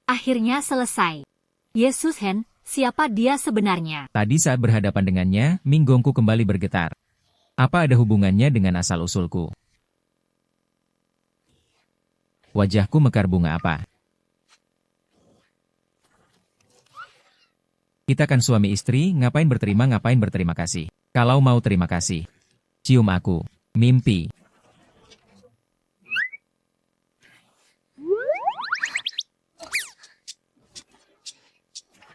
Akhirnya selesai. Yesus Hen, siapa dia sebenarnya? Tadi saat berhadapan dengannya, minggongku kembali bergetar. Apa ada hubungannya dengan asal-usulku? Wajahku mekar bunga apa? Kita kan suami istri, ngapain berterima kasih. Kalau mau terima kasih, cium aku. Mimpi.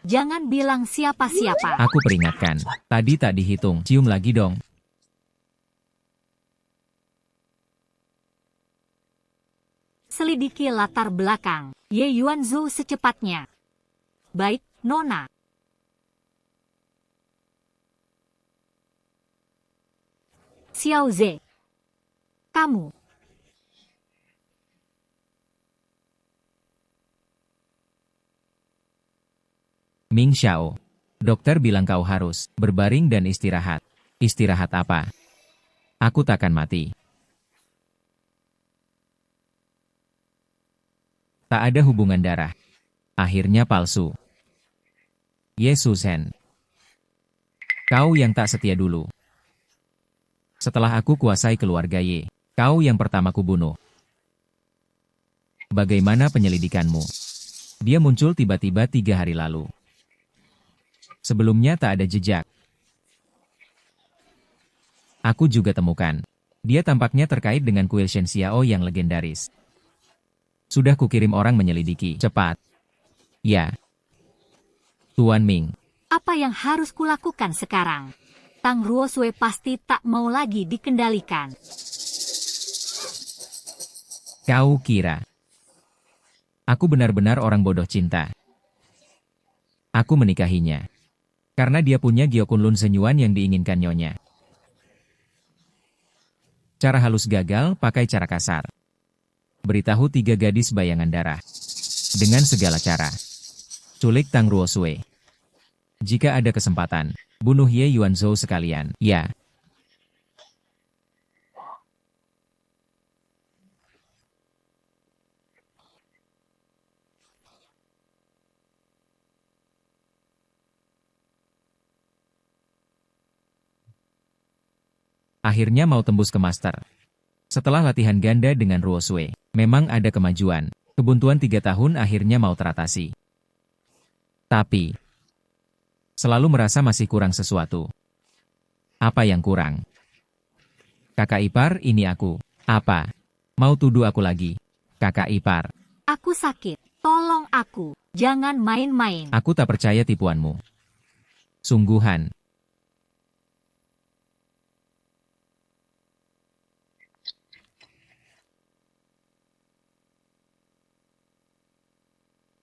Jangan bilang siapa-siapa. Aku peringatkan. Tadi tak dihitung. Cium lagi dong. Selidiki latar belakang Ye Yuanzhou secepatnya. Baik, Nona. Xiao Ze. Kamu. Ming Xiao. Dokter bilang kau harus berbaring dan istirahat. Istirahat apa? Aku takkan mati. Tak ada hubungan darah. Akhirnya palsu. Yesusen. Kau yang tak setia dulu. Setelah aku kuasai keluarga Ye, kau yang pertama kubunuh. Bagaimana penyelidikanmu? Dia muncul tiba-tiba 3 hari lalu. Sebelumnya tak ada jejak. Aku juga temukan. Dia tampaknya terkait dengan kuil Shen Xiao yang legendaris. Sudah kukirim orang menyelidiki. Cepat. Ya. Tuan Ming. Apa yang harus kulakukan sekarang? Tang Ruosue pasti tak mau lagi dikendalikan. Kau kira aku benar-benar orang bodoh cinta? Aku menikahinya. Karena dia punya Gyokunlun senyuan yang diinginkan nyonya. Cara halus gagal, pakai cara kasar. Beritahu 3 gadis bayangan darah. Dengan segala cara. Culik Tang Ruosue. Jika ada kesempatan, bunuh Ye Yuanzhou sekalian. Ya. Akhirnya mau tembus ke master. Setelah latihan ganda dengan Ruosue, memang ada kemajuan. Kebuntuan 3 tahun akhirnya mau teratasi. Tapi, selalu merasa masih kurang sesuatu. Apa yang kurang? Kakak ipar, ini aku. Apa? Mau tuduh aku lagi? Kakak ipar. Aku sakit. Tolong aku. Jangan main-main. Aku tak percaya tipuanmu. Sungguhan.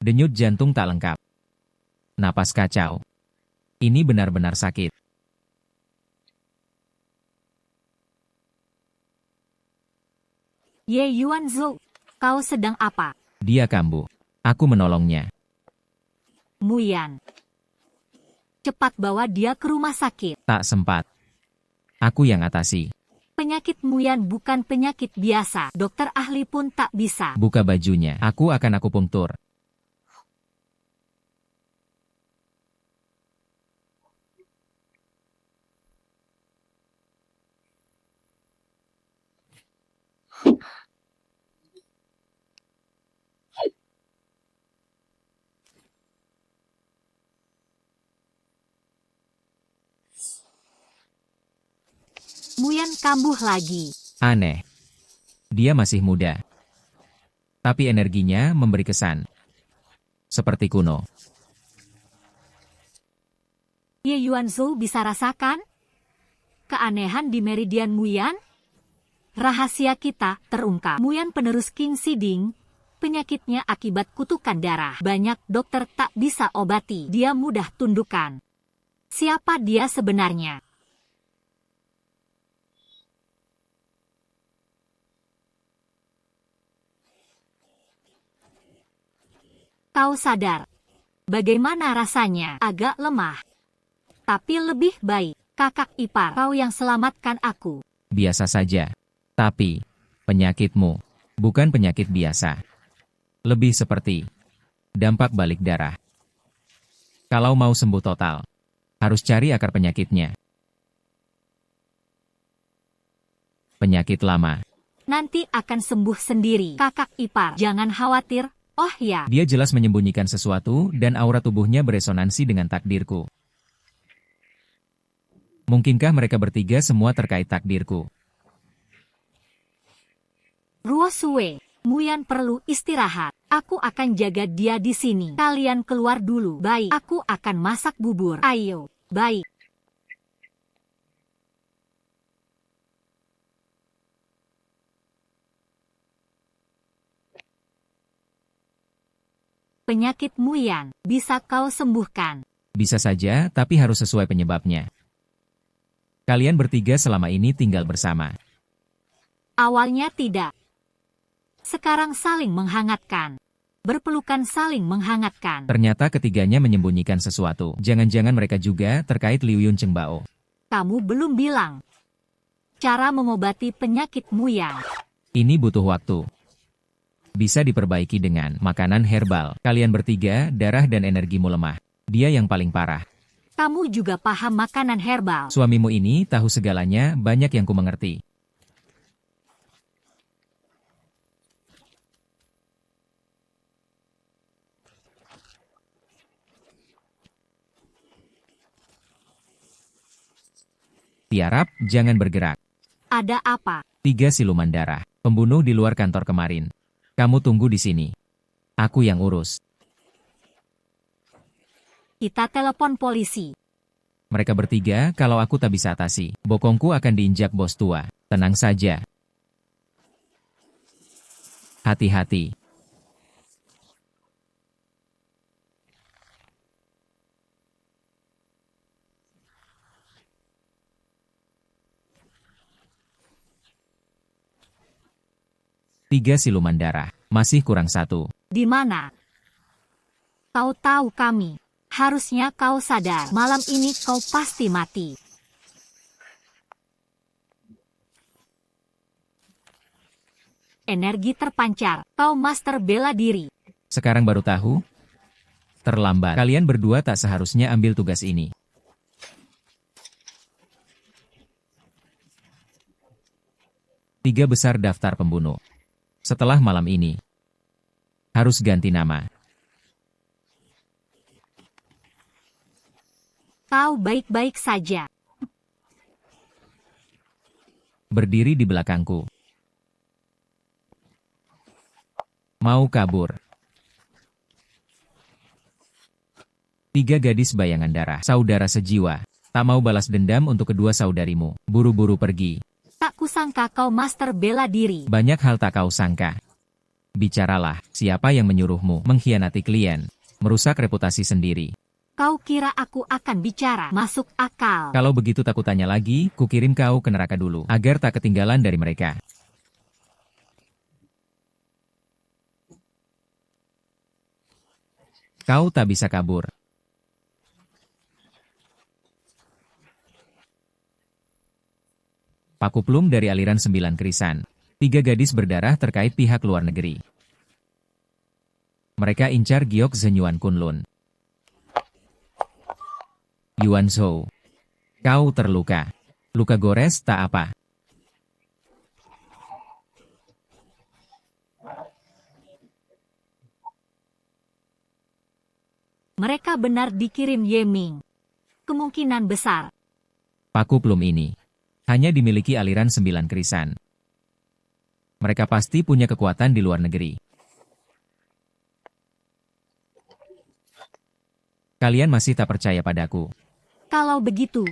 Denyut jantung tak lengkap. Napas kacau. Ini benar-benar sakit. Ye Yuanzhou, kau sedang apa? Dia kambuh. Aku menolongnya. Muyan. Cepat bawa dia ke rumah sakit. Tak sempat. Aku yang atasi. Penyakit Muyan bukan penyakit biasa. Dokter ahli pun tak bisa. Buka bajunya. Aku akan akupunktur. Muyan kambuh lagi. Aneh. Dia masih muda. Tapi energinya memberi kesan. Seperti kuno. Ye Yuanzhou bisa rasakan? Keanehan di meridian Muyan? Rahasia kita terungkap. Muyan penerus King Siding. Penyakitnya akibat kutukan darah. Banyak dokter tak bisa obati. Dia mudah tundukkan. Siapa dia sebenarnya? Kau sadar. Bagaimana rasanya? Agak lemah. Tapi lebih baik. Kakak ipar, kau yang selamatkan aku. Biasa saja. Tapi, penyakitmu bukan penyakit biasa. Lebih seperti dampak balik darah. Kalau mau sembuh total, harus cari akar penyakitnya. Penyakit lama. Nanti akan sembuh sendiri. Kakak ipar, jangan khawatir. Oh ya. Dia jelas menyembunyikan sesuatu dan aura tubuhnya beresonansi dengan takdirku. Mungkinkah mereka bertiga semua terkait takdirku? Ruosue, Muyan perlu istirahat. Aku akan jaga dia di sini. Kalian keluar dulu. Baik, aku akan masak bubur. Ayo, baik. Penyakit Muyan, bisa kau sembuhkan. Bisa saja, tapi harus sesuai penyebabnya. Kalian bertiga selama ini tinggal bersama. Awalnya tidak. Sekarang saling menghangatkan. Berpelukan saling menghangatkan. Ternyata ketiganya menyembunyikan sesuatu. Jangan-jangan mereka juga terkait Liu Yun Chengbao. Kamu belum bilang. Cara mengobati penyakit Muyan. Ini butuh waktu. Bisa diperbaiki dengan makanan herbal. Kalian bertiga, darah dan energimu lemah. Dia yang paling parah. Kamu juga paham makanan herbal. Suamimu ini tahu segalanya, banyak yang ku mengerti. Tiarap, jangan bergerak. Ada apa? 3 siluman darah. Pembunuh di luar kantor kemarin. Kamu tunggu di sini. Aku yang urus. Kita telepon polisi. Mereka bertiga, kalau aku tak bisa atasi, bokongku akan diinjak bos tua. Tenang saja. Hati-hati. Tiga siluman darah. Masih kurang 1. Di mana? Kau tahu kami. Harusnya kau sadar. Malam ini kau pasti mati. Energi terpancar. Kau master bela diri. Sekarang baru tahu? Terlambat. Kalian berdua tak seharusnya ambil tugas ini. Tiga besar daftar pembunuh. Setelah malam ini, harus ganti nama. Kau baik-baik saja. Berdiri di belakangku. Mau kabur. 3 gadis bayangan darah, saudara sejiwa. Tak mau balas dendam untuk kedua saudarimu. Buru-buru pergi. Tak kusangka kau master bela diri. Banyak hal tak kau sangka. Bicaralah, siapa yang menyuruhmu mengkhianati klien, merusak reputasi sendiri. Kau kira aku akan bicara? Masuk akal. Kalau begitu tak kutanya lagi, kukirim kau ke neraka dulu, agar tak ketinggalan dari mereka. Kau tak bisa kabur. Paku Plum dari aliran 9 Krisan. 3 gadis berdarah terkait pihak luar negeri. Mereka incar Giok Zenyuan Kunlun. Yuan Zhou. Kau terluka. Luka gores tak apa. Mereka benar dikirim Yeming. Kemungkinan besar. Paku Plum ini hanya dimiliki aliran 9 Krisan. Mereka pasti punya kekuatan di luar negeri. Kalian masih tak percaya padaku. Kalau begitu,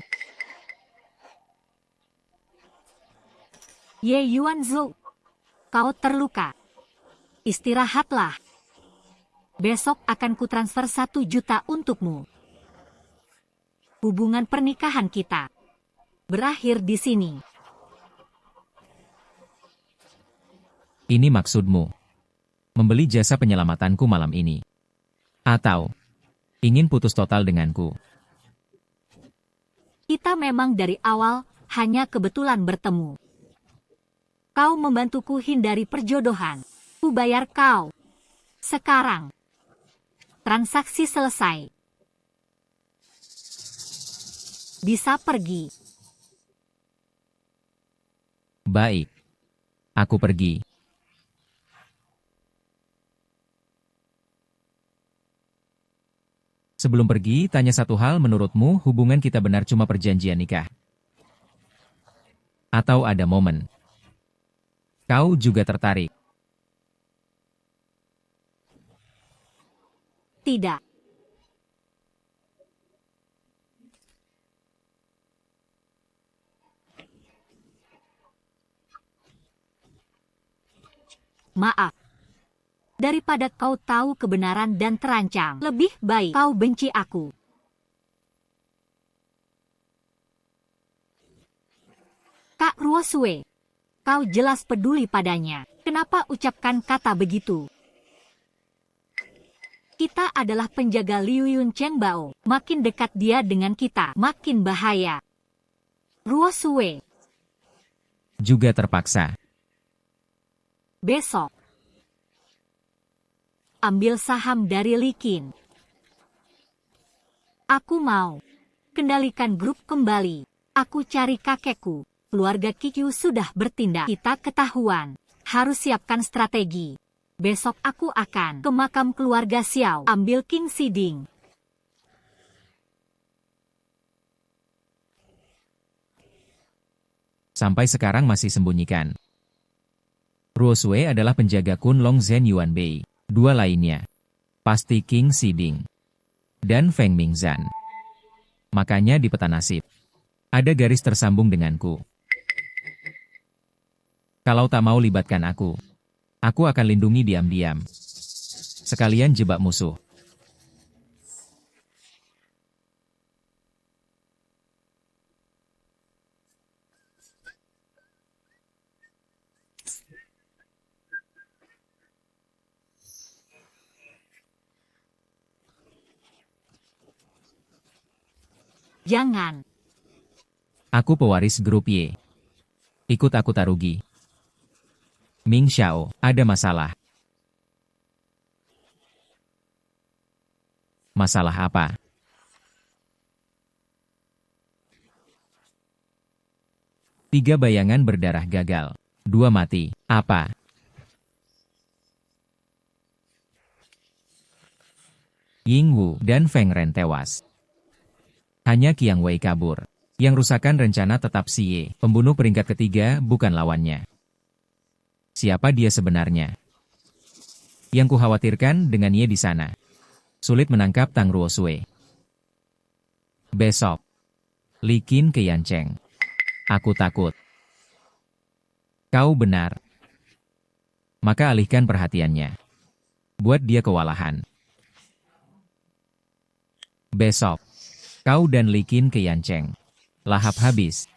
Ye Yuan Zhou, kau terluka. Istirahatlah. Besok akan kutransfer 1 juta untukmu. Hubungan pernikahan kita berakhir di sini. Ini maksudmu? Membeli jasa penyelamatanku malam ini? Atau ingin putus total denganku? Kita memang dari awal hanya kebetulan bertemu. Kau membantuku hindari perjodohan. Ku bayar kau. Sekarang. Transaksi selesai. Bisa pergi. Baik. Aku pergi. Sebelum pergi, tanya satu hal, menurutmu hubungan kita benar cuma perjanjian nikah? Atau ada momen kau juga tertarik? Tidak. Maaf. Daripada kau tahu kebenaran dan terancam, lebih baik kau benci aku. Kak Ruosue, kau jelas peduli padanya. Kenapa ucapkan kata begitu? Kita adalah penjaga Liu Yun Chengbao. Makin dekat dia dengan kita, makin bahaya. Ruosue. Juga terpaksa. Besok. Ambil saham dari Likin. Aku mau. Kendalikan grup kembali. Aku cari kakekku. Keluarga Kikyu sudah bertindak. Kita ketahuan. Harus siapkan strategi. Besok aku akan ke makam keluarga Xiao. Ambil King Siding. Sampai sekarang masih sembunyikan. Ruosue adalah penjaga Kunlong Zhen Yuanbei. Dua lainnya. Pasti King Siding. Dan Feng Mingzan. Makanya di peta nasib. Ada garis tersambung denganku. Kalau tak mau libatkan aku akan lindungi diam-diam. Sekalian jebak musuh. Jangan. Aku pewaris grup Y. Ikut aku tarugi. Ming Xiao, ada masalah. Masalah apa? Tiga bayangan berdarah gagal. Dua mati. Apa? Ying Wu dan Feng Ren tewas. Hanya Qiang Wei kabur. Yang rusakan rencana tetap Xie. Pembunuh peringkat ketiga bukan lawannya. Siapa dia sebenarnya? Yang kukhawatirkan dengan Ye di sana. Sulit menangkap Tang Ruosue. Besok. Likin ke Yancheng. Aku takut. Kau benar. Maka alihkan perhatiannya. Buat dia kewalahan. Besok. Kau dan Likin ke Yancheng. Lahap habis.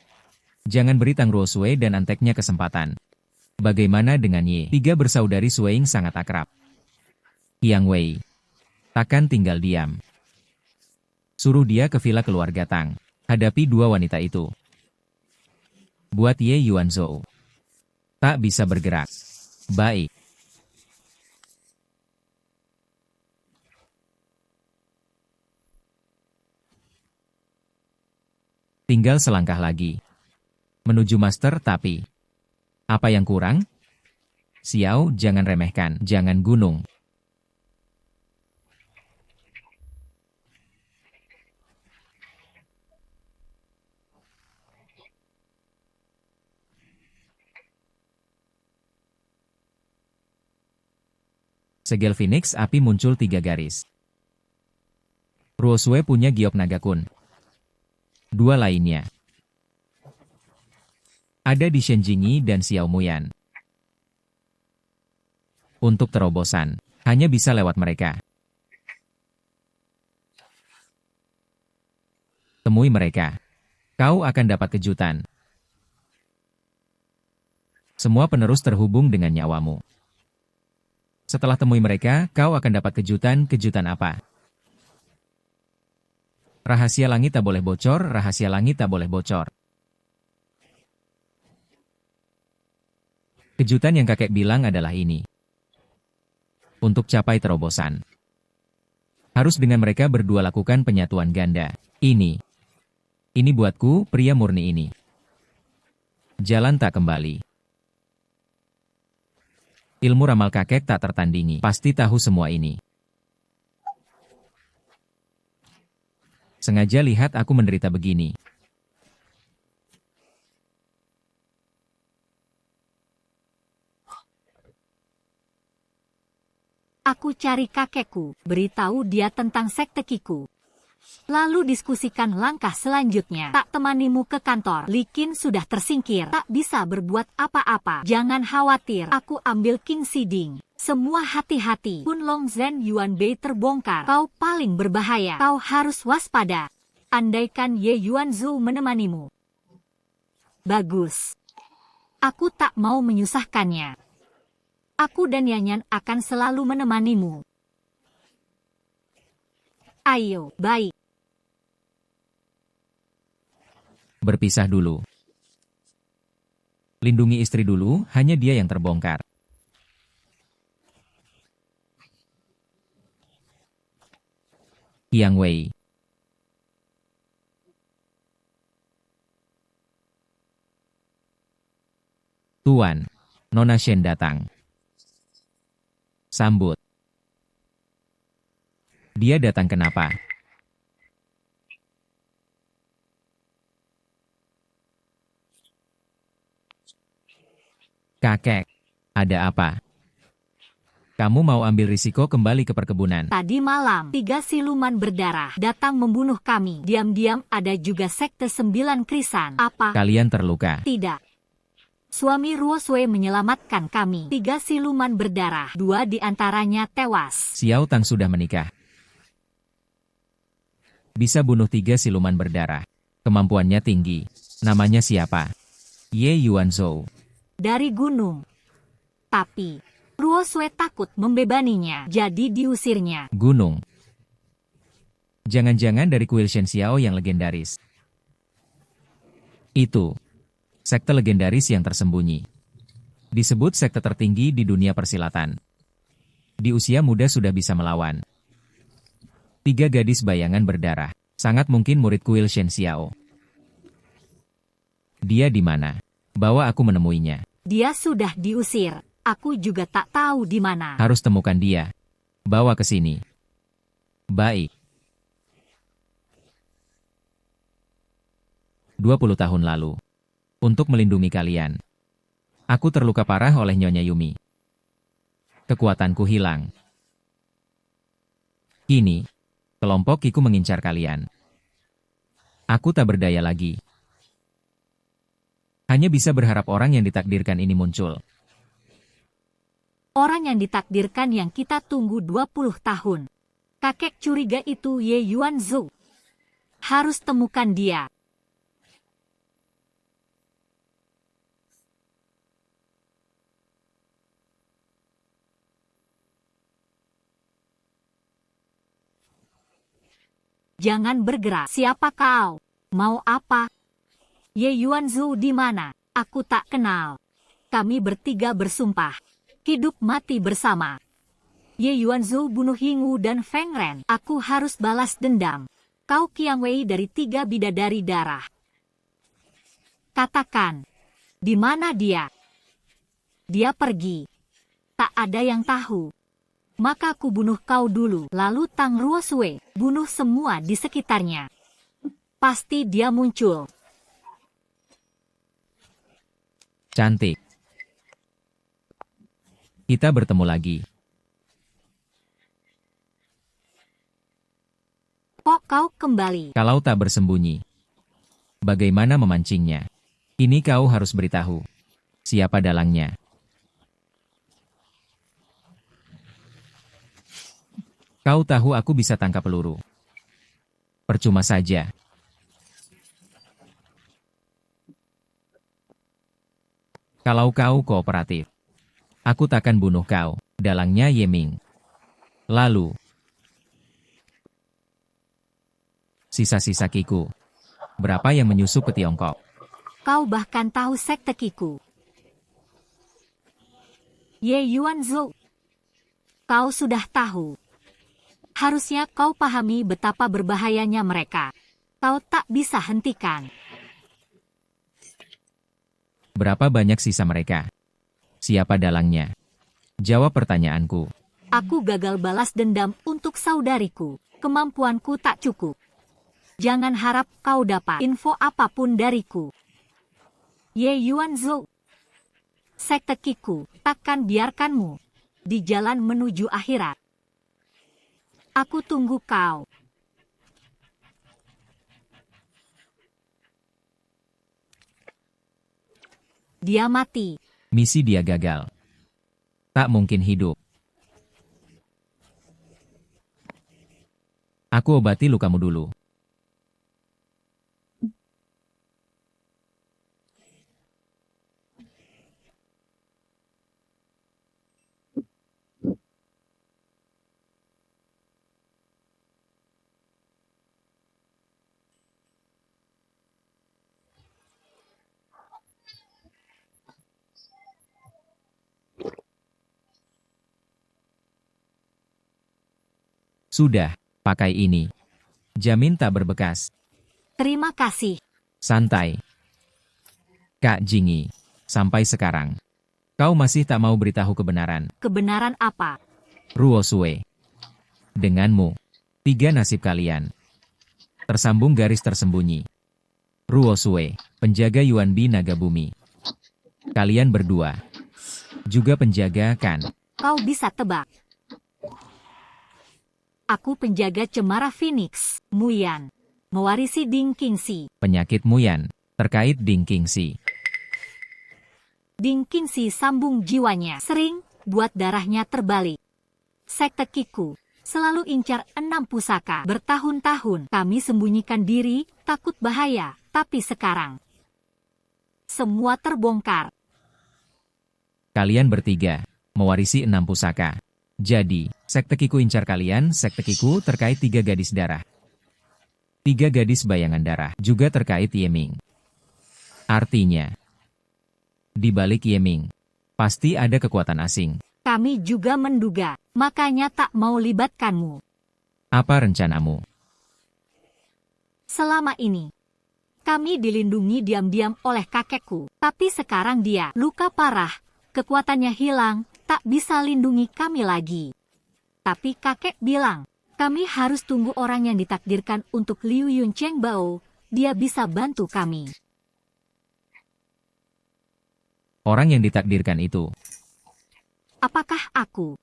Jangan beri Tang Ruosue dan anteknya kesempatan. Bagaimana dengan Ye? Tiga bersaudari Suing sangat akrab. Qiang Wei. Takkan tinggal diam. Suruh dia ke villa keluarga Tang. Hadapi dua wanita itu. Buat Ye Yuanzhou. Tak bisa bergerak. Baik. Tinggal selangkah lagi. Menuju master tapi. Apa yang kurang? Xiao, jangan remehkan, jangan gunung. Segel Phoenix api muncul 3 garis. Ruosue punya giok naga kun. 2 lainnya. Ada di Shen Jingyi dan Xiao Muyan. Untuk terobosan, hanya bisa lewat mereka. Temui mereka. Kau akan dapat kejutan. Semua penerus terhubung dengan nyawamu. Setelah temui mereka, kau akan dapat kejutan apa? Rahasia langit tak boleh bocor, rahasia langit tak boleh bocor. Kejutan yang kakek bilang adalah ini. Untuk capai terobosan. Harus dengan mereka berdua lakukan penyatuan ganda. Ini buatku, pria murni ini. Jalan tak kembali. Ilmu ramal kakek tak tertandingi. Pasti tahu semua ini. Sengaja lihat aku menderita begini. Aku cari kakekku, beritahu dia tentang sekte Kiku. Lalu diskusikan langkah selanjutnya. Tak temanimu ke kantor. Likin sudah tersingkir. Tak bisa berbuat apa-apa. Jangan khawatir. Aku ambil King Siding. Semua hati-hati. Kunlong Zhen Yuan Bei terbongkar. Kau paling berbahaya. Kau harus waspada. Andaikan Ye Yuan Zhou menemanimu. Bagus. Aku tak mau menyusahkannya. Aku dan Yanyan akan selalu menemanimu. Ayo, baik. Berpisah dulu. Lindungi istri dulu, hanya dia yang terbongkar. Yang Wei. Tuan, Nona Shen datang. Sambut. Dia datang kenapa? Kakek, ada apa? Kamu mau ambil risiko kembali ke perkebunan? Tadi malam, 3 siluman berdarah datang membunuh kami. Diam-diam ada juga sekte 9 krisan. Apa? Kalian terluka. Tidak. Suami Ruo Sui menyelamatkan kami. 3 siluman berdarah, 2 di antaranya tewas. Xiao Tang sudah menikah. Bisa bunuh 3 siluman berdarah. Kemampuannya tinggi. Namanya siapa? Ye Yuan Zhou. Dari gunung. Tapi, Ruo Sui takut membebaninya, jadi diusirnya. Gunung. Jangan-jangan dari kuil Shen Xiao yang legendaris. Itu. Sekte legendaris yang tersembunyi. Disebut sekte tertinggi di dunia persilatan. Di usia muda sudah bisa melawan. 3 gadis bayangan berdarah. Sangat mungkin murid kuil Shen Xiao. Dia di mana? Bawa aku menemuinya. Dia sudah diusir. Aku juga tak tahu di mana. Harus temukan dia. Bawa ke sini. Baik. 20 tahun lalu. Untuk melindungi kalian. Aku terluka parah oleh Nyonya Yumi. Kekuatanku hilang. Kini, kelompok Kiku mengincar kalian. Aku tak berdaya lagi. Hanya bisa berharap orang yang ditakdirkan ini muncul. Orang yang ditakdirkan yang kita tunggu 20 tahun. Kakek curiga itu Ye Yuan Zhou. Harus temukan dia. Jangan bergerak. Siapa kau? Mau apa? Ye Yuan Zhou di mana? Aku tak kenal. Kami bertiga bersumpah. Hidup mati bersama. Ye Yuan Zhou bunuh Yingwu dan Feng Ren. Aku harus balas dendam. Kau Qiang Wei dari 3 bidadari darah. Katakan. Di mana dia? Dia pergi. Tak ada yang tahu. Maka ku bunuh kau dulu. Lalu Tang Ruo Sui bunuh semua di sekitarnya. Pasti dia muncul. Cantik. Kita bertemu lagi. Kok kau kembali? Kalau tak bersembunyi. Bagaimana memancingnya? Ini kau harus beritahu. Siapa dalangnya? Kau tahu aku bisa tangkap peluru. Percuma saja. Kalau kau kooperatif, aku takkan bunuh kau. Dalangnya Yeming. Lalu, sisa-sisa Kiku. Berapa yang menyusup ke Tiongkok? Kau bahkan tahu sekte Kiku. Ye Yuan Zhou. Kau sudah tahu. Harusnya kau pahami betapa berbahayanya mereka. Kau tak bisa hentikan. Berapa banyak sisa mereka? Siapa dalangnya? Jawab pertanyaanku. Aku gagal balas dendam untuk saudariku. Kemampuanku tak cukup. Jangan harap kau dapat info apapun dariku. Ye Yuan Zhou. Sekte Kiku takkan biarkanmu. di jalan menuju akhirat. Aku tunggu kau. Dia mati. Misi dia gagal. Tak mungkin hidup. Aku obati lukamu dulu. Sudah, pakai ini. Jamin tak berbekas. Terima kasih. Santai. Kak Jingi, sampai sekarang. Kau masih tak mau beritahu kebenaran. Kebenaran apa? Ruo Sue. Denganmu. 3 nasib kalian. Tersambung garis tersembunyi. Ruo Sue, penjaga Yuanbi Naga Bumi. Kalian berdua. Juga penjaga kan? Kau bisa tebak. Aku penjaga cemara Phoenix, Muyan. Mewarisi Ding Qingxi. Penyakit Muyan, terkait Ding Qingxi. Ding Qingxi sambung jiwanya. Sering buat darahnya terbalik. Sekte Kiku selalu incar 6 pusaka. Bertahun-tahun kami sembunyikan diri, takut bahaya. Tapi sekarang, semua terbongkar. Kalian bertiga, mewarisi 6 pusaka. Jadi, Sekte Kiku incar kalian, Sekte Kiku terkait 3 gadis darah. 3 gadis bayangan darah, juga terkait Yeming. Artinya, di balik Yeming, pasti ada kekuatan asing. Kami juga menduga, makanya tak mau libatkanmu. Apa rencanamu? Selama ini, kami dilindungi diam-diam oleh kakekku. Tapi sekarang dia luka parah, kekuatannya hilang, tak bisa lindungi kami lagi. Tapi kakek bilang, kami harus tunggu orang yang ditakdirkan untuk Liu Yun Cheng Bao. Dia bisa bantu kami. Orang yang ditakdirkan itu. Apakah aku?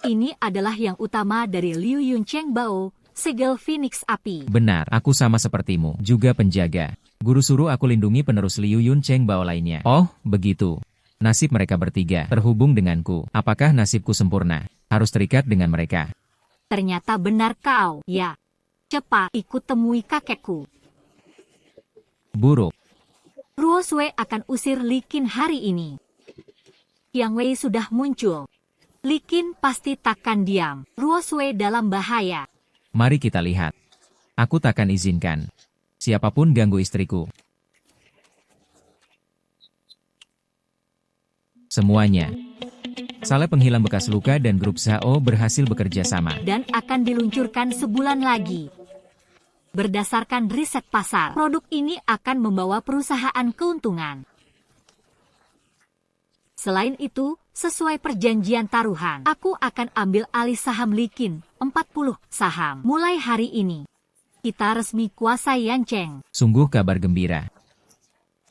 Ini adalah yang utama dari Liu Yun Cheng Bao, segel Phoenix Api. Benar, aku sama sepertimu, juga penjaga. Guru suruh aku lindungi penerus Liu Yun Cheng Bao lainnya. Oh, begitu. Nasib mereka bertiga terhubung denganku. Apakah nasibku sempurna? Harus terikat dengan mereka. Ternyata benar kau, ya. Cepat ikut temui kakekku. Buruk. Ruo Sue akan usir Li Qin hari ini. Yang Wei sudah muncul. Li Qin pasti takkan diam. Ruo Sue dalam bahaya. Mari kita lihat. Aku takkan izinkan siapapun ganggu istriku. Semuanya. Sale penghilang bekas luka dan grup Zhao berhasil bekerja sama. Dan akan diluncurkan sebulan lagi. Berdasarkan riset pasar, produk ini akan membawa perusahaan keuntungan. Selain itu, sesuai perjanjian taruhan, aku akan ambil alih saham Li Qin, 40 saham. Mulai hari ini, kita resmi kuasai Yancheng. Sungguh kabar gembira.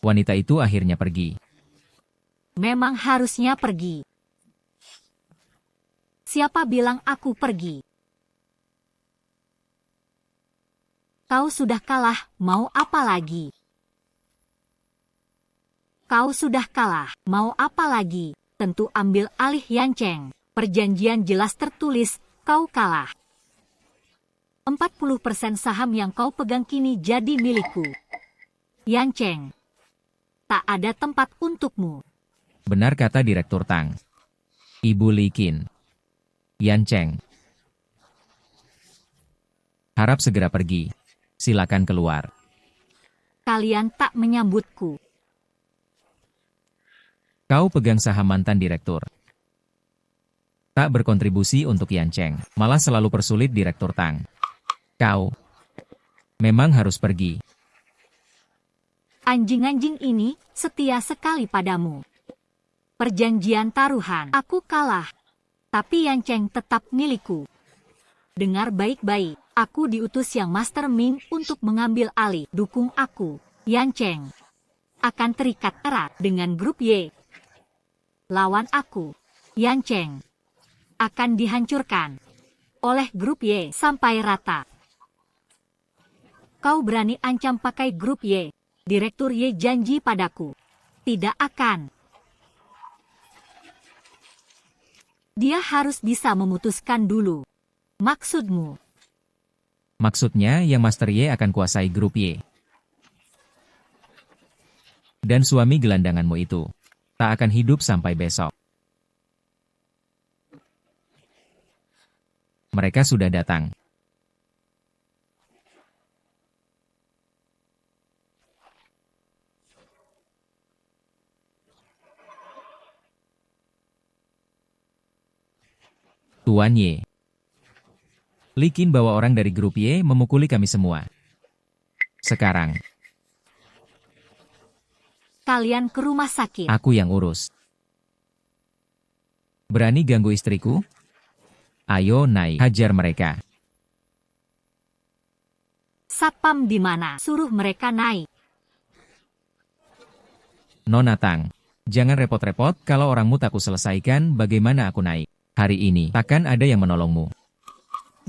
Wanita itu akhirnya pergi. Memang harusnya pergi. Siapa bilang aku pergi? Kau sudah kalah, mau apa lagi? Kau sudah kalah, mau apa lagi? Tentu ambil alih Yancheng. Perjanjian jelas tertulis, kau kalah. 40% saham yang kau pegang kini jadi milikku. Yancheng, tak ada tempat untukmu. Benar kata Direktur Tang. Ibu Li Qin. Yancheng. Harap segera pergi. Silakan keluar. Kalian tak menyambutku. Kau pegang saham mantan direktur. Tak berkontribusi untuk Yancheng, malah selalu persulit Direktur Tang. Kau memang harus pergi. Anjing-anjing ini setia sekali padamu. Perjanjian taruhan, aku kalah. Tapi Yancheng tetap milikku. Dengar baik-baik, aku diutus Yang Master Ming untuk mengambil alih. Dukung aku, Yancheng. akan terikat erat dengan grup Y. Lawan aku, Yan Cheng, akan dihancurkan oleh grup Y sampai rata. Kau berani ancam pakai grup Y? Direktur Y janji padaku. Tidak akan. Dia harus bisa memutuskan dulu. Maksudmu? Maksudnya yang Master Y akan kuasai grup Y. Dan suami gelandanganmu itu tak akan hidup sampai besok. Mereka sudah datang. Tuan Y. Likin bawa orang dari grup Y memukuli kami semua. Sekarang, Kalian ke rumah sakit. aku yang urus. Berani ganggu istriku? Ayo naik, hajar mereka. Satpam di mana? Suruh mereka naik. Nona Tang, jangan repot-repot, kalau orangmu tak kuselesaikan, bagaimana aku naik? Hari ini, takkan ada yang menolongmu.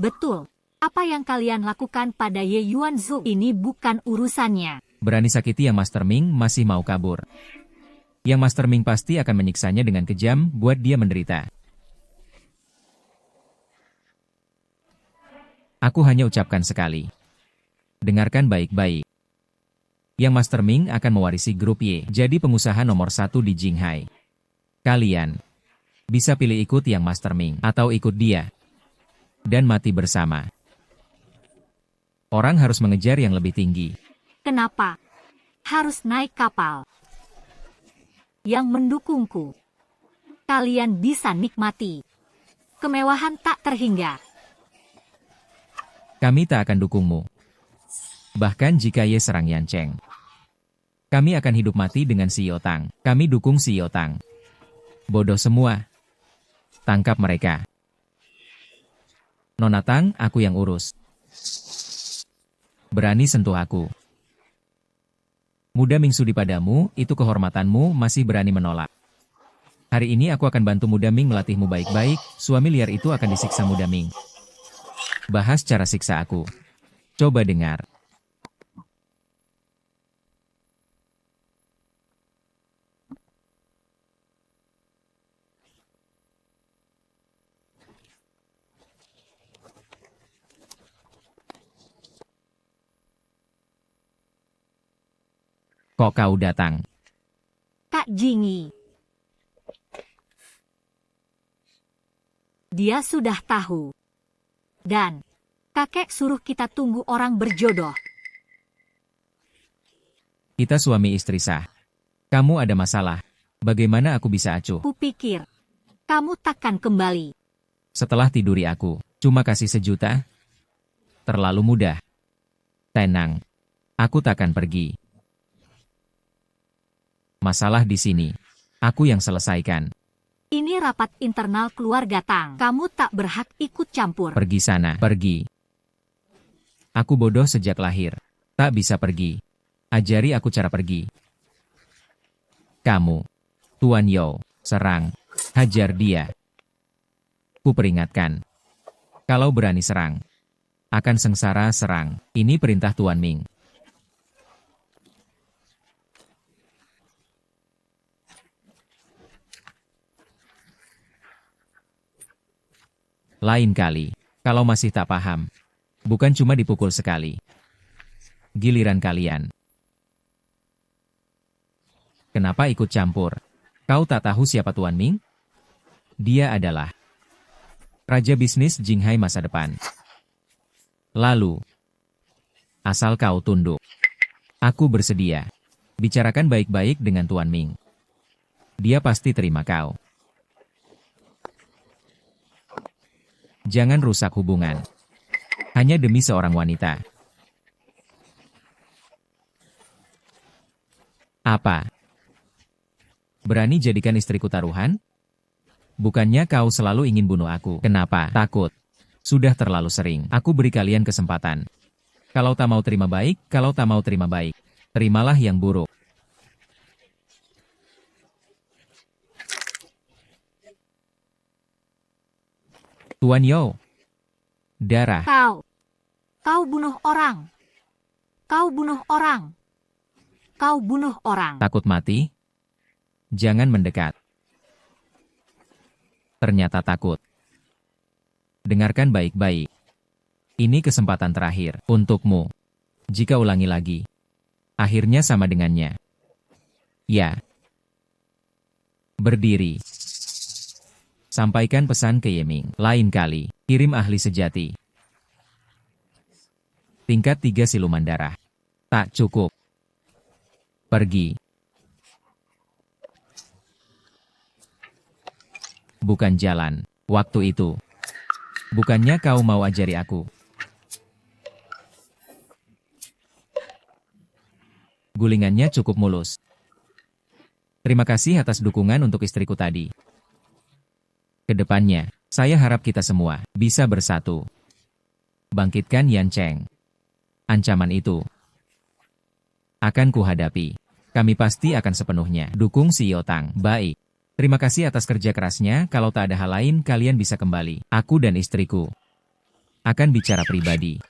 Betul. Apa yang kalian lakukan pada Ye Yuanzu ini bukan urusannya. Berani sakiti yang Master Ming masih mau kabur. Yang Master Ming pasti akan menyiksanya dengan kejam, buat dia menderita. Aku hanya ucapkan sekali. Dengarkan baik-baik. Yang Master Ming akan mewarisi grup Y, jadi pengusaha nomor 1 di Jinghai. Kalian bisa pilih ikut yang Master Ming, atau ikut dia. Dan mati bersama. Orang harus mengejar yang lebih tinggi. Kenapa? Harus naik kapal. Yang mendukungku. Kalian bisa nikmati kemewahan tak terhingga. Kami tak akan dukungmu. Bahkan jika Ye serang Yan Cheng. Kami akan hidup mati dengan Si Yotang. Kami dukung Si Yotang. Bodoh semua. Tangkap mereka. Nona Tang, aku yang urus. Berani sentuh aku. Muda Ming sudi padamu, itu kehormatanmu, masih berani menolak. Hari ini aku akan bantu Muda Ming melatihmu baik-baik, suami liar itu akan disiksa Muda Ming. Bahas cara siksa aku. Coba dengar. Kok kau datang? Kak Jingi. Dia sudah tahu. Dan kakek suruh kita tunggu orang berjodoh. Kita suami istri sah. Kamu ada masalah. Bagaimana aku bisa acuh? Kupikir kamu takkan kembali. Setelah tiduri aku, cuma kasih 1 juta? Terlalu mudah. Tenang. Aku takkan pergi. Masalah di sini. Aku yang selesaikan. Ini rapat internal keluarga Tang. Kamu tak berhak ikut campur. Pergi sana. Pergi. Aku bodoh sejak lahir. Tak bisa pergi. Ajari aku cara pergi. Kamu, Tuan Yo, serang. Hajar dia. Ku peringatkan. Kalau berani serang. Akan sengsara serang. Ini perintah Tuan Ming. Lain kali, kalau masih tak paham. Bukan cuma dipukul sekali. Giliran kalian. Kenapa ikut campur? Kau tak tahu siapa Tuan Ming? Dia adalah Raja Bisnis Jinghai masa depan. Lalu, asal kau tunduk. Aku bersedia. Bicarakan baik-baik dengan Tuan Ming. Dia pasti terima kau. Jangan rusak hubungan. Hanya demi seorang wanita. Apa? Berani jadikan istriku taruhan? Bukannya kau selalu ingin bunuh aku? Kenapa? Takut. Sudah terlalu sering. Aku beri kalian kesempatan. Kalau tak mau terima baik, kalau tak mau terima baik. Terimalah yang buruk. Tuan Yo. Darah. Kau bunuh orang. Kau bunuh orang. Kau bunuh orang. Takut mati? Jangan mendekat. Ternyata takut. Dengarkan baik-baik. Ini kesempatan terakhir untukmu. Jika ulangi lagi, akhirnya sama dengannya. Ya. Berdiri. Sampaikan pesan ke Yeming. Lain kali, kirim ahli sejati. Tingkat 3 siluman darah. Tak cukup. Pergi. Bukan jalan. Waktu itu. Bukannya kau mau ajari aku. Gulingannya cukup mulus. Terima kasih atas dukungan untuk istriku tadi. Kedepannya, saya harap kita semua bisa bersatu. Bangkitkan Yan Cheng. Ancaman itu akan kuhadapi. Kami pasti akan sepenuhnya dukung si Yotang. Baik. Terima kasih atas kerja kerasnya. Kalau tak ada hal lain, kalian bisa kembali. Aku dan istriku akan bicara pribadi.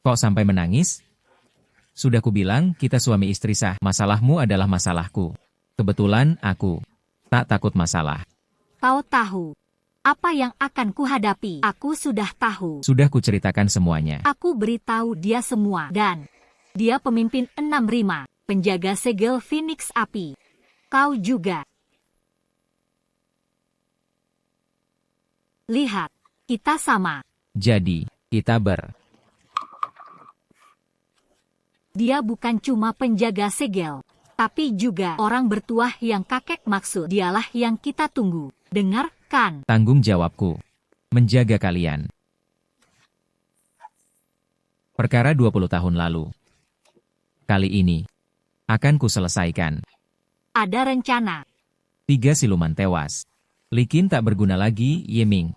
Kok sampai menangis? Sudah kubilang, kita suami istri sah. Masalahmu adalah masalahku. Kebetulan, aku tak takut masalah. Kau tahu apa yang akan kuhadapi? Aku sudah tahu. Sudah kuceritakan semuanya. Aku beritahu dia semua dan dia pemimpin 6 penjaga segel Phoenix Api. Kau juga. Lihat, kita sama. Jadi, kita Dia bukan cuma penjaga segel, tapi juga orang bertuah yang kakek maksud. Dialah yang kita tunggu. Dengarkan. tanggung jawabku. Menjaga kalian. Perkara 20 tahun lalu. Kali ini, akan kuselesaikan. Ada rencana. 3 siluman tewas. Likin tak berguna lagi, Yeming.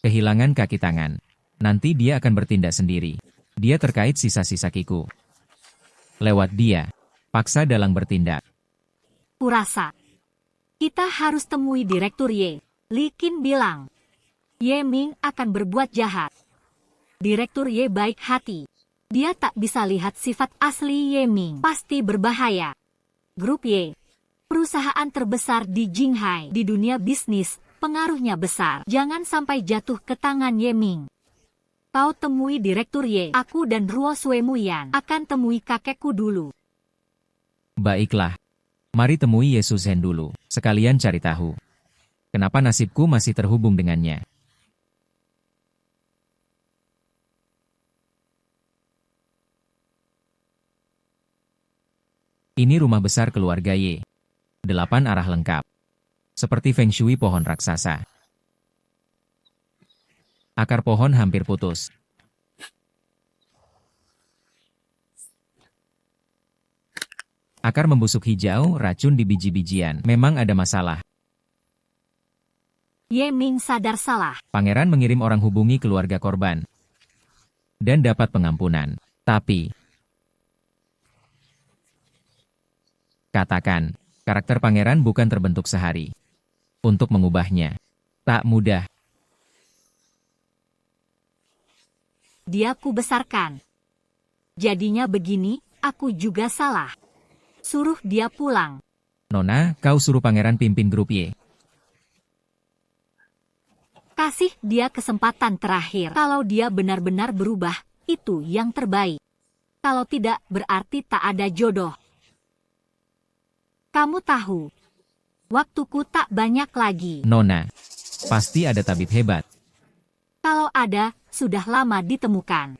Kehilangan kaki tangan. Nanti dia akan bertindak sendiri. Dia terkait sisa-sisa Kiku. Lewat dia, paksa Dalang bertindak. Kurasa. Kita harus temui Direktur Ye. Likin bilang. Ye Ming akan berbuat jahat. Direktur Ye baik hati. Dia tak bisa lihat sifat asli Ye Ming. Pasti berbahaya. Grup Ye. Perusahaan terbesar di Jinghai. Di dunia bisnis, pengaruhnya besar. Jangan sampai jatuh ke tangan Ye Ming. Kau temui Direktur Ye. Aku dan Ruo Suemuyan akan temui kakekku dulu. Baiklah. Mari temui Yesus Hen dulu. Sekalian cari tahu. Kenapa nasibku masih terhubung dengannya. Ini rumah besar keluarga Ye. 8 arah lengkap. Seperti Feng Shui pohon raksasa. Akar pohon hampir putus. Akar membusuk hijau, racun di biji-bijian. Memang ada masalah. Ye Ming sadar salah. Pangeran mengirim orang hubungi keluarga korban. Dan dapat pengampunan. Tapi, katakan, karakter pangeran bukan terbentuk sehari. Untuk mengubahnya, tak mudah. Dia ku besarkan. Jadinya begini, aku juga salah. Suruh dia pulang. Nona, kau suruh pangeran pimpin grup Y. Kasih dia kesempatan terakhir. Kalau dia benar-benar berubah, itu yang terbaik. Kalau tidak, berarti tak ada jodoh. Kamu tahu, waktuku tak banyak lagi. Nona, pasti ada tabib hebat. Kalau ada, sudah lama ditemukan.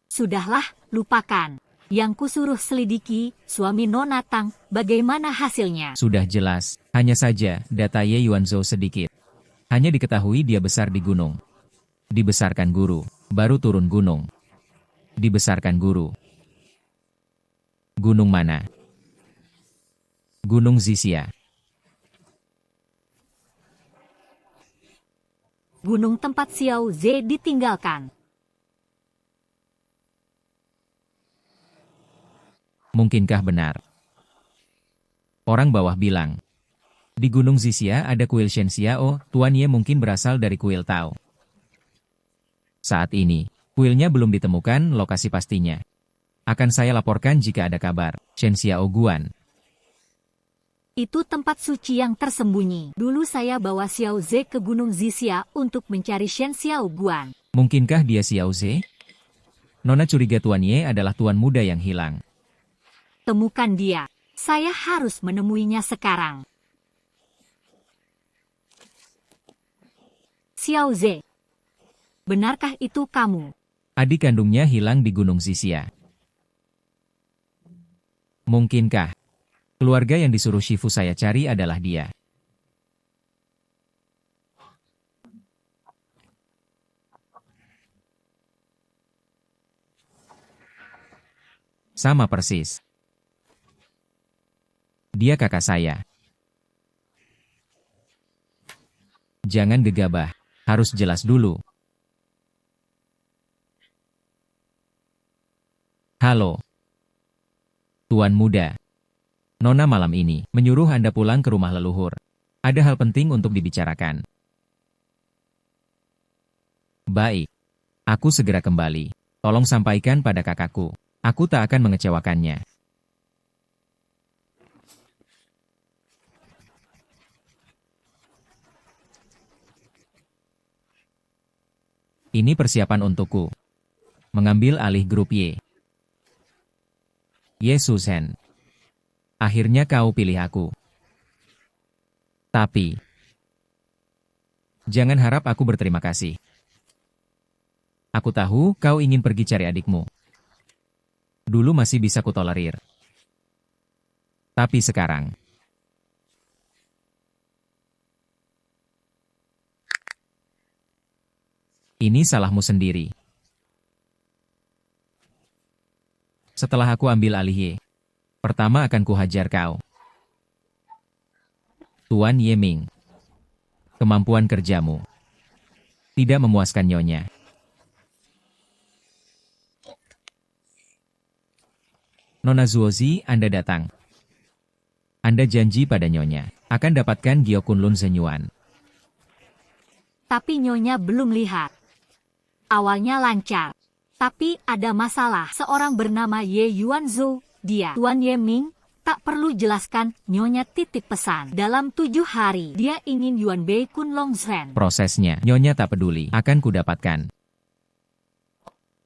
Sudahlah, lupakan. Yang kusuruh selidiki, suami Nona Tang, bagaimana hasilnya? Sudah jelas, hanya saja data Ye Yuanzhou sedikit. Hanya diketahui dia besar di gunung. Dibesarkan guru, baru turun gunung. Dibesarkan guru. Gunung mana? Gunung Zixia. Gunung tempat Xiao Ze ditinggalkan. Mungkinkah benar? Orang bawah bilang, di Gunung Zixia ada kuil Shen Xiao, Tuan Ye mungkin berasal dari kuil Tao. Saat ini, kuilnya belum ditemukan lokasi pastinya. Akan saya laporkan jika ada kabar. Shen Xiao Guan. Itu tempat suci yang tersembunyi. Dulu saya bawa Xiao Ze ke Gunung Zixia untuk mencari Shen Xiao Guan. Mungkinkah dia Xiao Ze? Nona curiga Tuan Ye adalah tuan muda yang hilang. Temukan dia. Saya harus menemuinya sekarang. Xiao Ze. Benarkah itu kamu? Adik kandungnya hilang di Gunung Zixia. Mungkinkah keluarga yang disuruh Shifu saya cari adalah dia? Sama persis. Dia kakak saya. Jangan gegabah. Harus jelas dulu. Halo. Tuan muda. Nona malam ini menyuruh Anda pulang ke rumah leluhur. Ada hal penting untuk dibicarakan. Baik. Aku segera kembali. Tolong sampaikan pada kakakku. Aku tak akan mengecewakannya. Ini persiapan untukku. Mengambil alih grup Y. Yesusen. Akhirnya kau pilih aku. Tapi, jangan harap aku berterima kasih. Aku tahu kau ingin pergi cari adikmu. Dulu masih bisa kutolerir. Tapi sekarang, ini salahmu sendiri. Setelah aku ambil alih Ye, pertama akan kuhajar kau. Tuan Ye Ming, kemampuan kerjamu tidak memuaskan Nyonya. Nona Zuozi, Anda datang. Anda janji pada Nyonya akan dapatkan Gyo Kunlun Zenyuan. Tapi Nyonya belum lihat. Awalnya lancar. Tapi ada masalah. Seorang bernama Ye Yuanzhou, dia. Tuan Ye Ming, tak perlu jelaskan, Nyonya titip pesan. Dalam 7 hari, dia ingin Yuan Bei Kunlong Zhen. Prosesnya, Nyonya tak peduli, akan kudapatkan.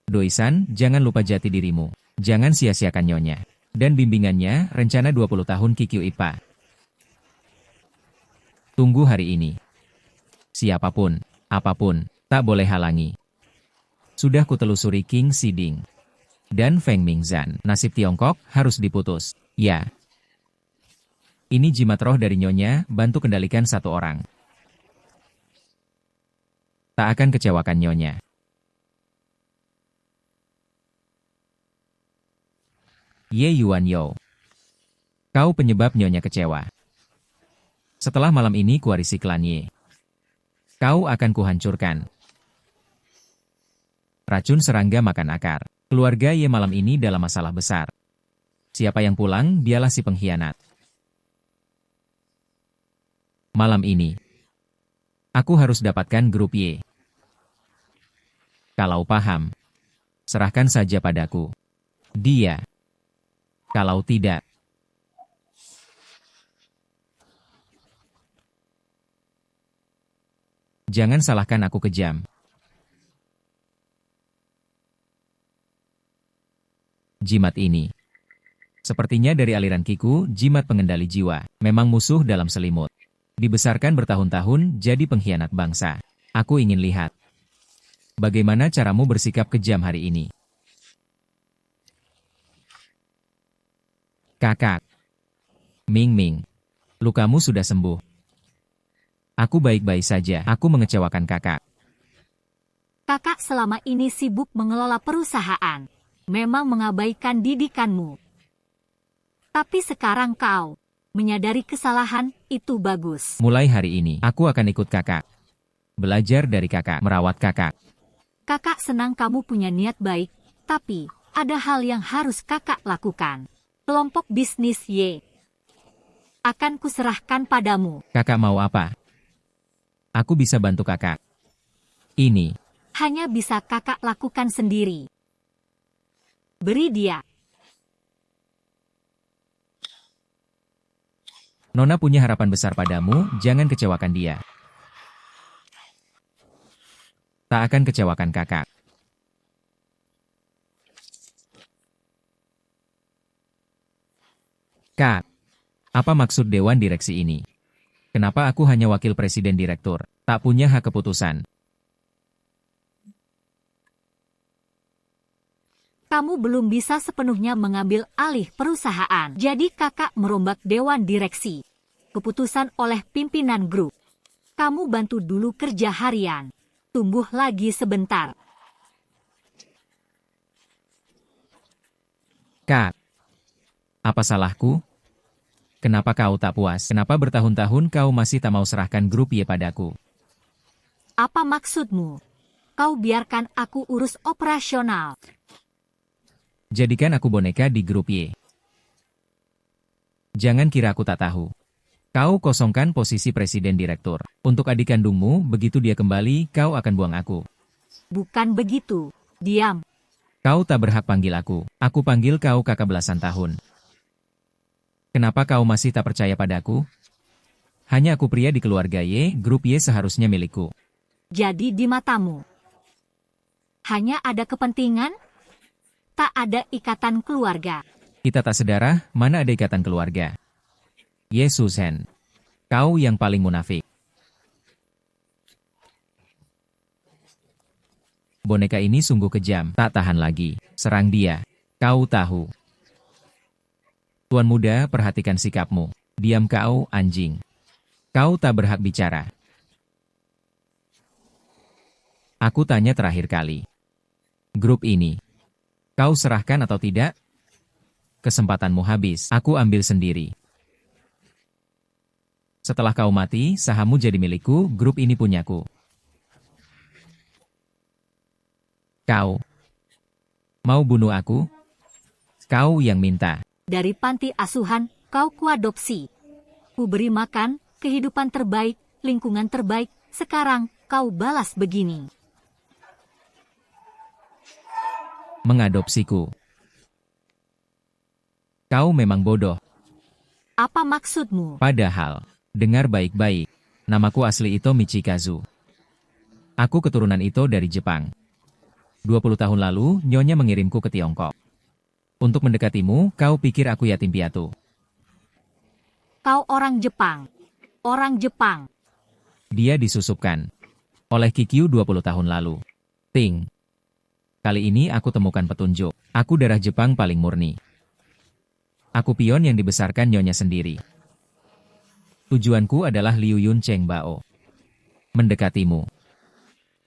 Doisan, jangan lupa jati dirimu. Jangan sia-siakan Nyonya. Dan bimbingannya, rencana 20 tahun QQ IPA. Tunggu hari ini. Siapapun, apapun, tak boleh halangi. Sudah kutelusuri King Siding dan Feng Mingzan. Nasib Tiongkok harus diputus. Ya. Ini jimat roh dari Nyonya, bantu kendalikan satu orang. Tak akan kecewakan Nyonya. Ye Yuan Yo. Kau penyebab Nyonya kecewa. Setelah malam ini kuarisi klan Ye. Kau akan kuhancurkan. Racun serangga makan akar. Keluarga Ye malam ini dalam masalah besar. Siapa yang pulang, dialah si pengkhianat. Malam ini, aku harus dapatkan grup Y. Kalau paham, serahkan saja padaku. Dia. Kalau tidak, jangan salahkan aku kejam. Jimat ini. Sepertinya dari aliran Kiku, jimat pengendali jiwa, memang musuh dalam selimut. Dibesarkan bertahun-tahun jadi pengkhianat bangsa. Aku ingin lihat. Bagaimana caramu bersikap kejam hari ini? Kakak. Ming Ming. Lukamu sudah sembuh. Aku baik-baik saja. Aku mengecewakan kakak. Kakak selama ini sibuk mengelola perusahaan. Memang mengabaikan didikanmu. Tapi sekarang kau menyadari kesalahan, itu bagus. Mulai hari ini, aku akan ikut kakak. Belajar dari kakak, merawat kakak. Kakak senang kamu punya niat baik, tapi ada hal yang harus kakak lakukan. Kelompok bisnis Y. akan kuserahkan padamu. Kakak mau apa? Aku bisa bantu kakak. Ini. Hanya bisa kakak lakukan sendiri. Beri dia. Nona punya harapan besar padamu, jangan kecewakan dia. Tak akan kecewakan kakak. Kak, apa maksud Dewan Direksi ini? Kenapa aku hanya wakil presiden direktur, tak punya hak keputusan? Kamu belum bisa sepenuhnya mengambil alih perusahaan. Jadi kakak merombak dewan direksi. Keputusan oleh pimpinan grup. Kamu bantu dulu kerja harian. Tumbuh lagi sebentar. Kak, apa salahku? Kenapa kau tak puas? Kenapa bertahun-tahun kau masih tak mau serahkan grup Y padaku? Apa maksudmu? Kau biarkan aku urus operasional. Jadikan aku boneka di grup Y. Jangan kira aku tak tahu. Kau kosongkan posisi presiden direktur. Untuk adik kandungmu, begitu dia kembali, kau akan buang aku. Bukan begitu. Diam. Kau tak berhak panggil aku. Aku panggil kau kakak belasan tahun. Kenapa kau masih tak percaya padaku? Hanya aku pria di keluarga Y, grup Y seharusnya milikku. Jadi di matamu. Hanya ada kepentingan? Tak ada ikatan keluarga. Kita tak sedarah, mana ada ikatan keluarga. Yesus Hen. Kau yang paling munafik. Boneka ini sungguh kejam, tak tahan lagi. Serang dia. Kau tahu. Tuan muda, perhatikan sikapmu. Diam kau, anjing. Kau tak berhak bicara. Aku tanya terakhir kali. Grup ini. Kau serahkan atau tidak? Kesempatanmu habis, aku ambil sendiri. Setelah kau mati, sahammu jadi milikku, grup ini punyaku. Kau mau bunuh aku? Kau yang minta. Dari panti asuhan, kau kuadopsi. Ku beri makan, kehidupan terbaik, lingkungan terbaik, sekarang kau balas begini. Mengadopsiku. Kau memang bodoh. Apa maksudmu? Padahal, dengar baik-baik, namaku asli Ito Michikazu. Aku keturunan Ito dari Jepang. 20 tahun lalu, Nyonya mengirimku ke Tiongkok. Untuk mendekatimu, kau pikir aku yatim piatu. Kau orang Jepang. Orang Jepang. Dia disusupkan oleh Kikyu 20 tahun lalu. Ting. Kali ini aku temukan petunjuk. Aku darah Jepang paling murni. Aku pion yang dibesarkan Nyonya sendiri. Tujuanku adalah Liu Yun Cheng Bao. Mendekatimu.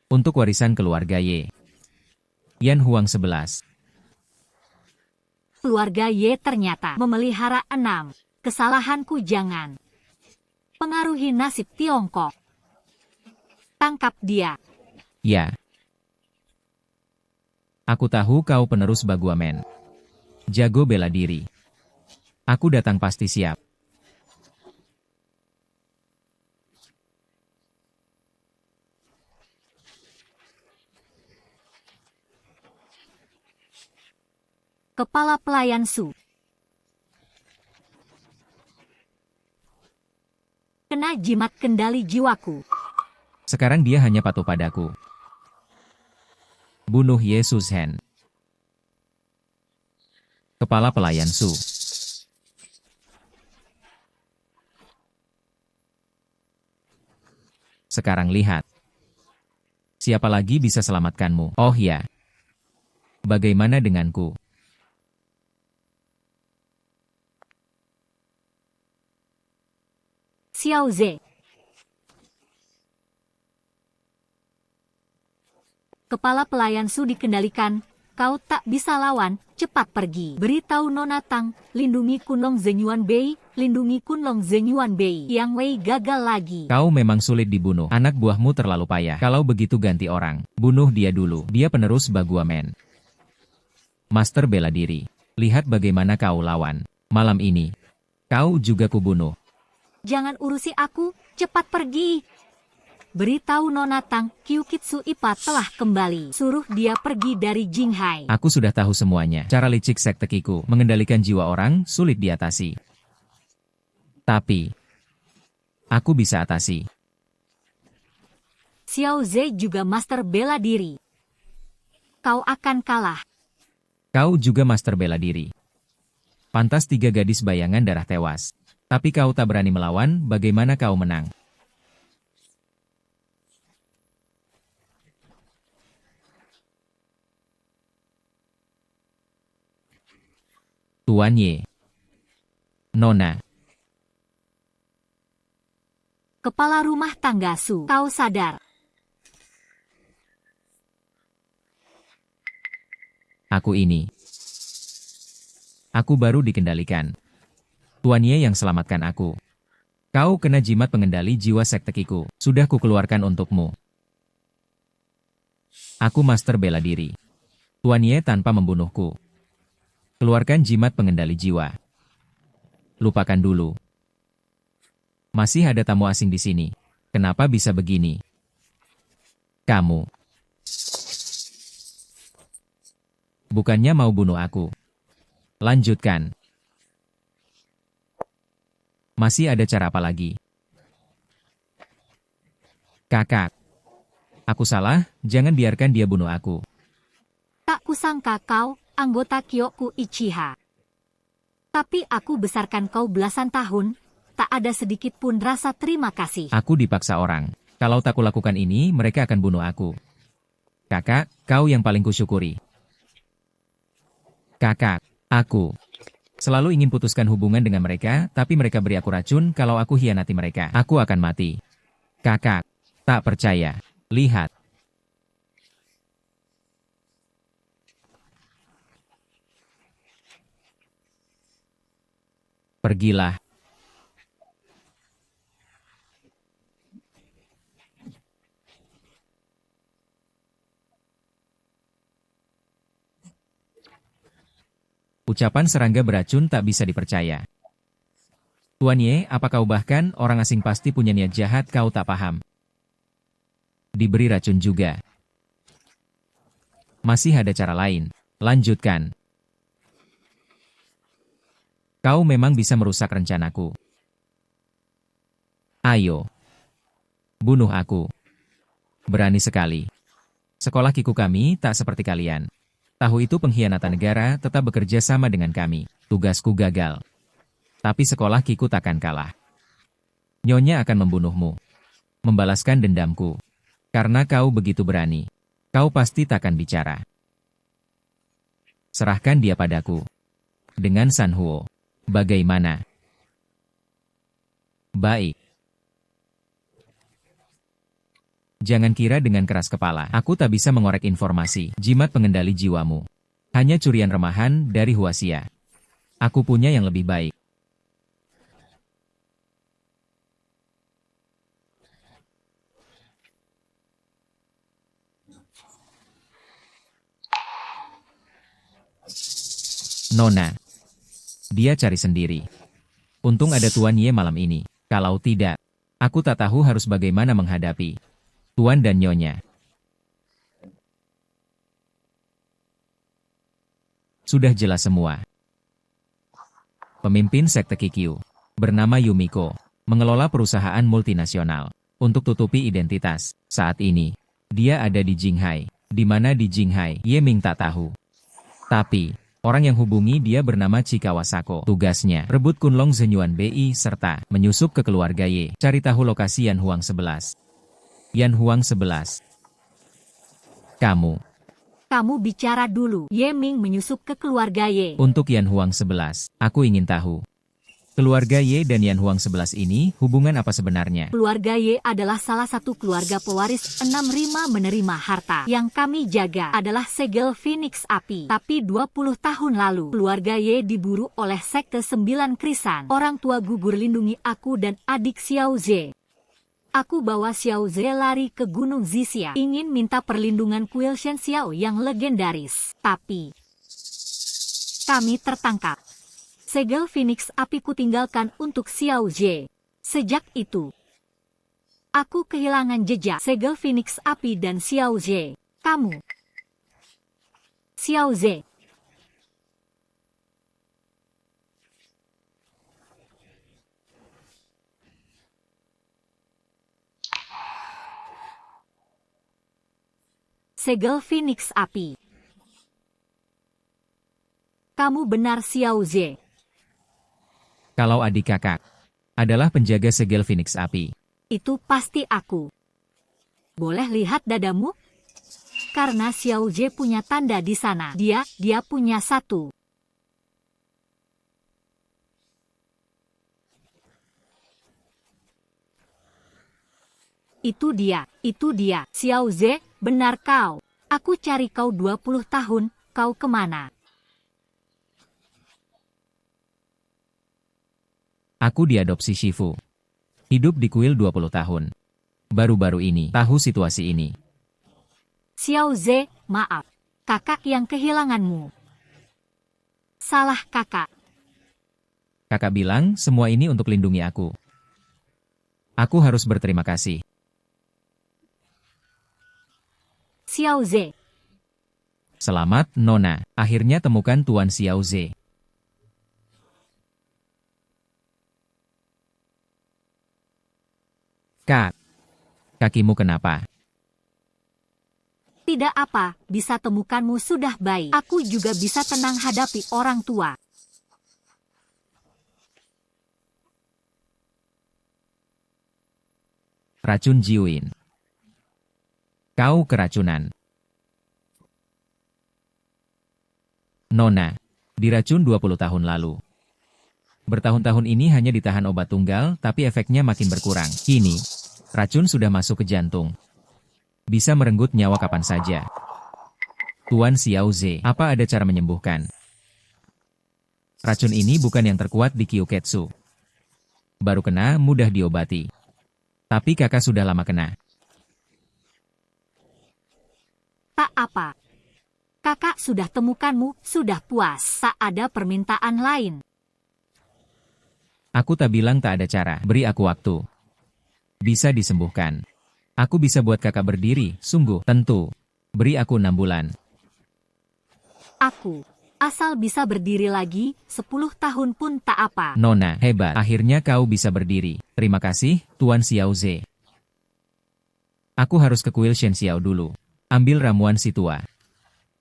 Untuk warisan keluarga Y. Yan Huang 11. Keluarga Y ternyata memelihara 6. Kesalahanku jangan pengaruhi nasib Tiongkok. Tangkap dia. Ya. Aku tahu kau penerus Baguamen. Jago bela diri. Aku datang pasti siap. Kepala pelayan Su. Kena jimat kendali jiwaku. Sekarang dia hanya patuh padaku. Bunuh Yesus Hen. Kepala pelayan Su. Sekarang lihat. Siapa lagi bisa selamatkanmu? Oh ya. Bagaimana denganku? Xiao Ze. Kepala pelayan Su dikendalikan. Kau tak bisa lawan, cepat pergi. Beritahu Nona Tang, lindungi Kunlong Zenyuan Bei, lindungi Kunlong Zenyuan Bei. Yang Wei gagal lagi. Kau memang sulit dibunuh. Anak buahmu terlalu payah. Kalau begitu ganti orang. Bunuh dia dulu. Dia penerus Baguamen. Master bela diri. Lihat bagaimana kau lawan. Malam ini. Kau juga kubunuh. Jangan urusi aku, cepat pergi. Beritahu Nona Tang, Kyukitsu Ipa telah kembali. Suruh dia pergi dari Jinghai. Aku sudah tahu semuanya. Cara licik sekte Kiku mengendalikan jiwa orang sulit diatasi. Tapi, aku bisa atasi. Xiao Ze juga master bela diri. Kau akan kalah. Kau juga master bela diri. Pantas 3 gadis bayangan darah tewas. Tapi kau tak berani melawan, bagaimana kau menang? Tuan Ye. Nona. Kepala rumah tangga Su, kau sadar. Aku ini. Aku baru dikendalikan. Tuan Ye yang selamatkan aku. Kau kena jimat pengendali jiwa sekte Kiku. Sudah kukeluarkan untukmu. Aku master bela diri. Tuan Ye tanpa membunuhku. Keluarkan jimat pengendali jiwa. Lupakan dulu. Masih ada tamu asing di sini. Kenapa bisa begini? Kamu. Bukannya mau bunuh aku. Lanjutkan. Masih ada cara apa lagi? Kakak. Aku salah, jangan biarkan dia bunuh aku. Tak kusangka kau, anggota Kyoku Ichiha. Tapi aku besarkan kau belasan tahun, tak ada sedikit pun rasa terima kasih. Aku dipaksa orang. Kalau tak kulakukan ini, mereka akan bunuh aku. Kakak, kau yang paling kusyukuri. Kakak, aku selalu ingin putuskan hubungan dengan mereka, tapi mereka beri aku racun kalau aku hianati mereka. Aku akan mati. Kakak, tak percaya. Lihat. Pergilah. Ucapan serangga beracun tak bisa dipercaya. Tuan Ye, apa kau bahkan orang asing pasti punya niat jahat kau tak paham? Diberi racun juga. Masih ada cara lain. Lanjutkan. Kau memang bisa merusak rencanaku. Ayo. Bunuh aku. Berani sekali. Sekolah Kiku kami tak seperti kalian. Tahu itu pengkhianatan negara tetap bekerja sama dengan kami. Tugasku gagal. Tapi sekolah Kiku takkan kalah. Nyonya akan membunuhmu. Membalaskan dendamku. Karena kau begitu berani. Kau pasti takkan bicara. Serahkan dia padaku. Dengan Sanhuo. Bagaimana? Baik. Jangan kira dengan keras kepala, aku tak bisa mengorek informasi, jimat pengendali jiwamu. Hanya curian remahan dari Huaxia. Aku punya yang lebih baik. Nona. Dia cari sendiri. Untung ada Tuan Ye malam ini. Kalau tidak, aku tak tahu harus bagaimana menghadapi Tuan dan Nyonya. Sudah jelas semua. Pemimpin sekte Kikyu, bernama Yumiko, mengelola perusahaan multinasional. Untuk tutupi identitas, saat ini, dia ada di Jinghai. Di mana di Jinghai, Ye Ming tak tahu. Tapi, orang yang hubungi dia bernama Chikawa Sako. Tugasnya, rebut Kunlong Zenyuan BI serta menyusup ke keluarga Ye. Cari tahu lokasi Yan Huang 11. Yan Huang 11. Kamu bicara dulu. Ye Ming menyusup ke keluarga Ye. Untuk Yan Huang 11, aku ingin tahu. Keluarga Ye dan Yan Huang 11 ini hubungan apa sebenarnya? Keluarga Ye adalah salah satu keluarga pewaris 6 Rima menerima harta. Yang kami jaga adalah segel Phoenix Api. Tapi 20 tahun lalu, keluarga Ye diburu oleh sekte 9 Krisan. Orang tua gugur lindungi aku dan adik Xiao Ze. Aku bawa Xiao Ze lari ke Gunung Zixia. Ingin minta perlindungan kuil Shen Xiao yang legendaris. Tapi kami tertangkap. Segel Phoenix Api ku tinggalkan untuk Xiao Ze. Sejak itu, aku kehilangan jejak segel Phoenix Api dan Xiao Ze. Kamu, Xiao Ze. Segel Phoenix Api. Kamu benar Xiao Ze. Kalau adik kakak adalah penjaga segel Phoenix Api. Itu pasti aku. Boleh lihat dadamu? Karena Xiao Ze punya tanda di sana. Dia punya satu. Itu dia. Xiao Ze, benar kau. Aku cari kau 20 tahun, kau kemana? Aku diadopsi Shifu. Hidup di kuil 20 tahun. Baru-baru ini, tahu situasi ini. Xiao Ze, maaf. Kakak yang kehilanganmu. Salah kakak. Kakak bilang semua ini untuk lindungi aku. Aku harus berterima kasih. Xiao Ze. Selamat, Nona. Akhirnya temukan Tuan Xiao Ze. Kak, kakimu kenapa? Tidak apa, bisa temukanmu sudah baik. Aku juga bisa tenang hadapi orang tua. Racun Jiuin. Kau keracunan. Nona, diracun 20 tahun lalu. Bertahun-tahun ini hanya ditahan obat tunggal, tapi efeknya makin berkurang. Kini, racun sudah masuk ke jantung. Bisa merenggut nyawa kapan saja. Tuan Xiao Ze, apa ada cara menyembuhkan? Racun ini bukan yang terkuat di Kyuketsu. Baru kena, mudah diobati. Tapi kakak sudah lama kena. Tak apa. Kakak sudah temukanmu, sudah puas. Tak ada permintaan lain. Aku tak bilang tak ada cara, beri aku waktu. Bisa disembuhkan. Aku bisa buat kakak berdiri, sungguh, tentu. Beri aku 6 bulan. Aku, asal bisa berdiri lagi, 10 tahun pun tak apa. Nona, hebat. Akhirnya kau bisa berdiri. Terima kasih, Tuan Xiao Ze. Aku harus ke kuil Shen Xiao dulu. Ambil ramuan si tua.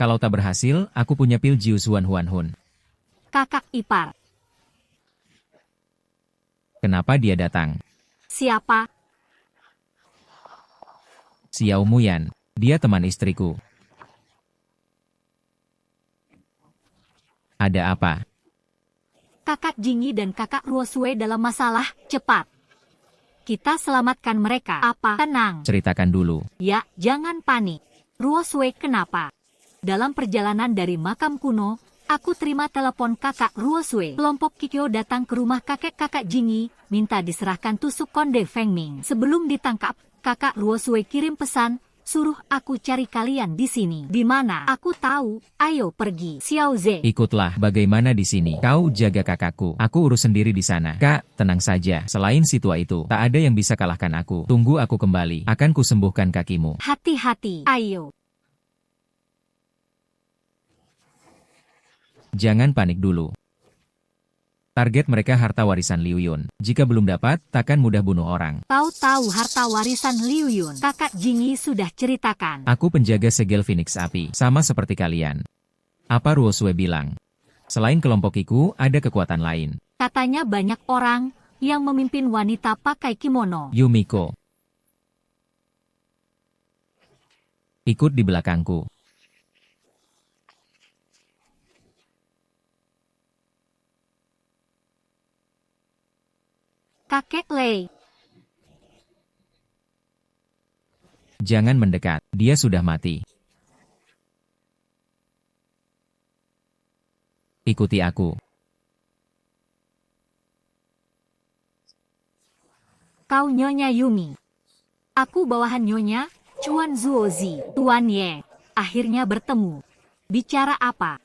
Kalau tak berhasil, aku punya pil Jiu Xuan Huan Hun. Kakak ipar. Kenapa dia datang? Siapa? Xiao Muyan. Dia teman istriku. Ada apa? Kakak Jingyi dan kakak Ruosue dalam masalah, cepat. Kita selamatkan mereka. Apa? Tenang. Ceritakan dulu. Ya, jangan panik. Ruosue kenapa? Dalam perjalanan dari makam kuno, aku terima telepon kakak Ruosue. Kelompok Kikyo datang ke rumah kakek-kakak Jingyi, minta diserahkan tusuk konde Fengming. Sebelum ditangkap, kakak Ruosue kirim pesan, suruh aku cari kalian di sini. Di mana? Aku tahu. Ayo pergi. Xiao Ze. Ikutlah. Bagaimana di sini? Kau jaga kakakku. Aku urus sendiri di sana. Kak, tenang saja. Selain si tua itu, tak ada yang bisa kalahkan aku. Tunggu aku kembali. Akan kusembuhkan kakimu. Hati-hati. Ayo. Jangan panik dulu. Target mereka harta warisan Liu Yun. Jika belum dapat, takkan mudah bunuh orang. Kau tahu harta warisan Liu Yun. Kakak Jingyi sudah ceritakan. Aku penjaga segel Phoenix Api, sama seperti kalian. Apa Ruosue bilang? Selain kelompok Iku, ada kekuatan lain. Katanya banyak orang yang memimpin wanita pakai kimono. Yumiko. Ikut di belakangku. Kakek Lei. Jangan mendekat, dia sudah mati. Ikuti aku. Kau Nyonya Yumi. Aku bawahan Nyonya, Chuan Zuozi. Tuan Ye. Akhirnya bertemu. Bicara apa?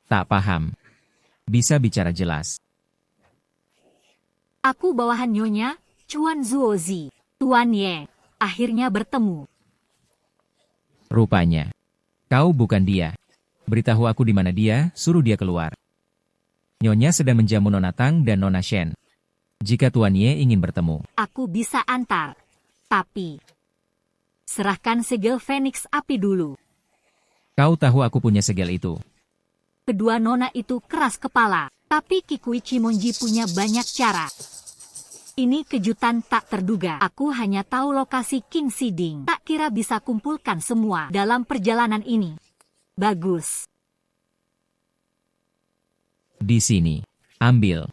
Tak paham. Bisa bicara jelas. Aku bawahan Nyonya, Chuan Zuozi, Tuan Ye, akhirnya bertemu. Rupanya. Kau bukan dia. Beritahu aku di mana dia, suruh dia keluar. Nyonya sedang menjamu Nona Tang dan Nona Shen. Jika Tuan Ye ingin bertemu, Aku bisa antar. Tapi, serahkan segel Phoenix Api dulu. kau tahu aku punya segel itu. Kedua nona itu keras kepala, tapi Kikui Chimonji punya banyak cara. Ini kejutan tak terduga. Aku hanya tahu lokasi King Siding. Tak kira bisa kumpulkan semua dalam perjalanan ini. Bagus. Di sini. Ambil.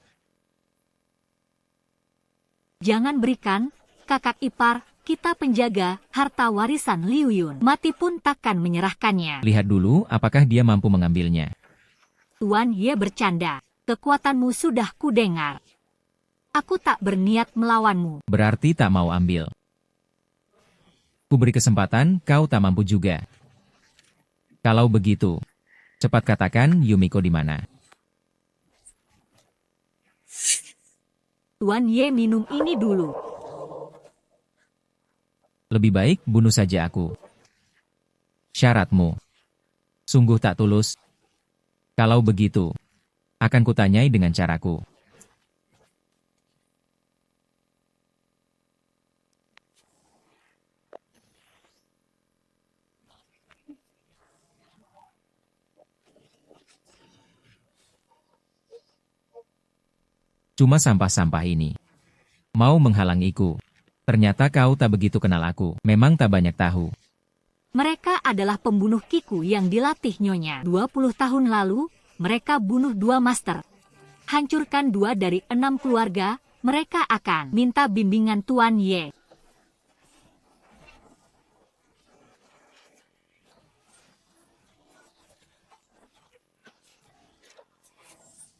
Jangan berikan, kakak ipar, kita penjaga harta warisan Liu Yun. Mati pun takkan menyerahkannya. Lihat dulu apakah dia mampu mengambilnya. Tuan Ye bercanda. Kekuatanmu sudah kudengar. Aku tak berniat melawanmu. Berarti tak mau ambil. Ku beri kesempatan, kau tak mampu juga. Kalau begitu, cepat katakan Yumiko di mana. Tuan Ye minum ini dulu. Lebih baik bunuh saja aku. Syaratmu. Sungguh tak tulus. Kalau begitu, akan kutanyai dengan caraku. Cuma sampah-sampah ini. Mau menghalangiku. Ternyata kau tak begitu kenal aku. Memang tak banyak tahu. Mereka adalah pembunuh Kiku yang dilatih Nyonya. 20 tahun lalu, mereka bunuh 2 master. Hancurkan 2 dari 6 keluarga, mereka akan minta bimbingan Tuan Ye.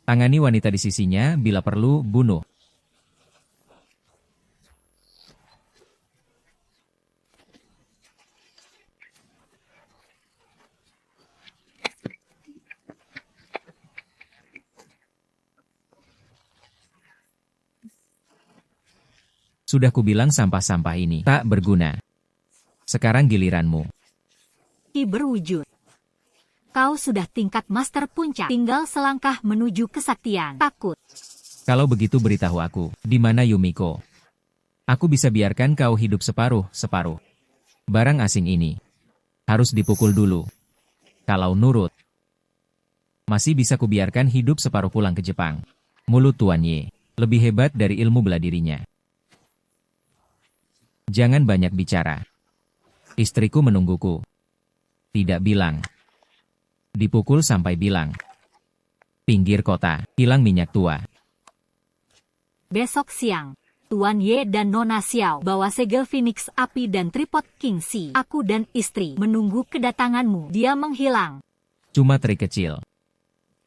Tangani wanita di sisinya, bila perlu, bunuh. Sudah kubilang sampah-sampah ini tak berguna. Sekarang giliranmu. Ki berwujud. Kau sudah tingkat master puncak, tinggal selangkah menuju kesaktian. Takut. Kalau begitu beritahu aku, di mana Yumiko? Aku bisa biarkan kau hidup separuh-separuh. Barang asing ini harus dipukul dulu. Kalau nurut, masih bisa kubiarkan hidup separuh pulang ke Jepang. Mulut Tuan Ye lebih hebat dari ilmu bela dirinya. Jangan banyak bicara. Istriku menungguku. Tidak bilang. Dipukul sampai bilang. Pinggir kota, hilang minyak tua. Besok siang, Tuan Ye dan Nona Xiao bawa segel Phoenix Api dan tripod King Si. Aku dan istri menunggu kedatanganmu. Dia menghilang. Cuma trik kecil.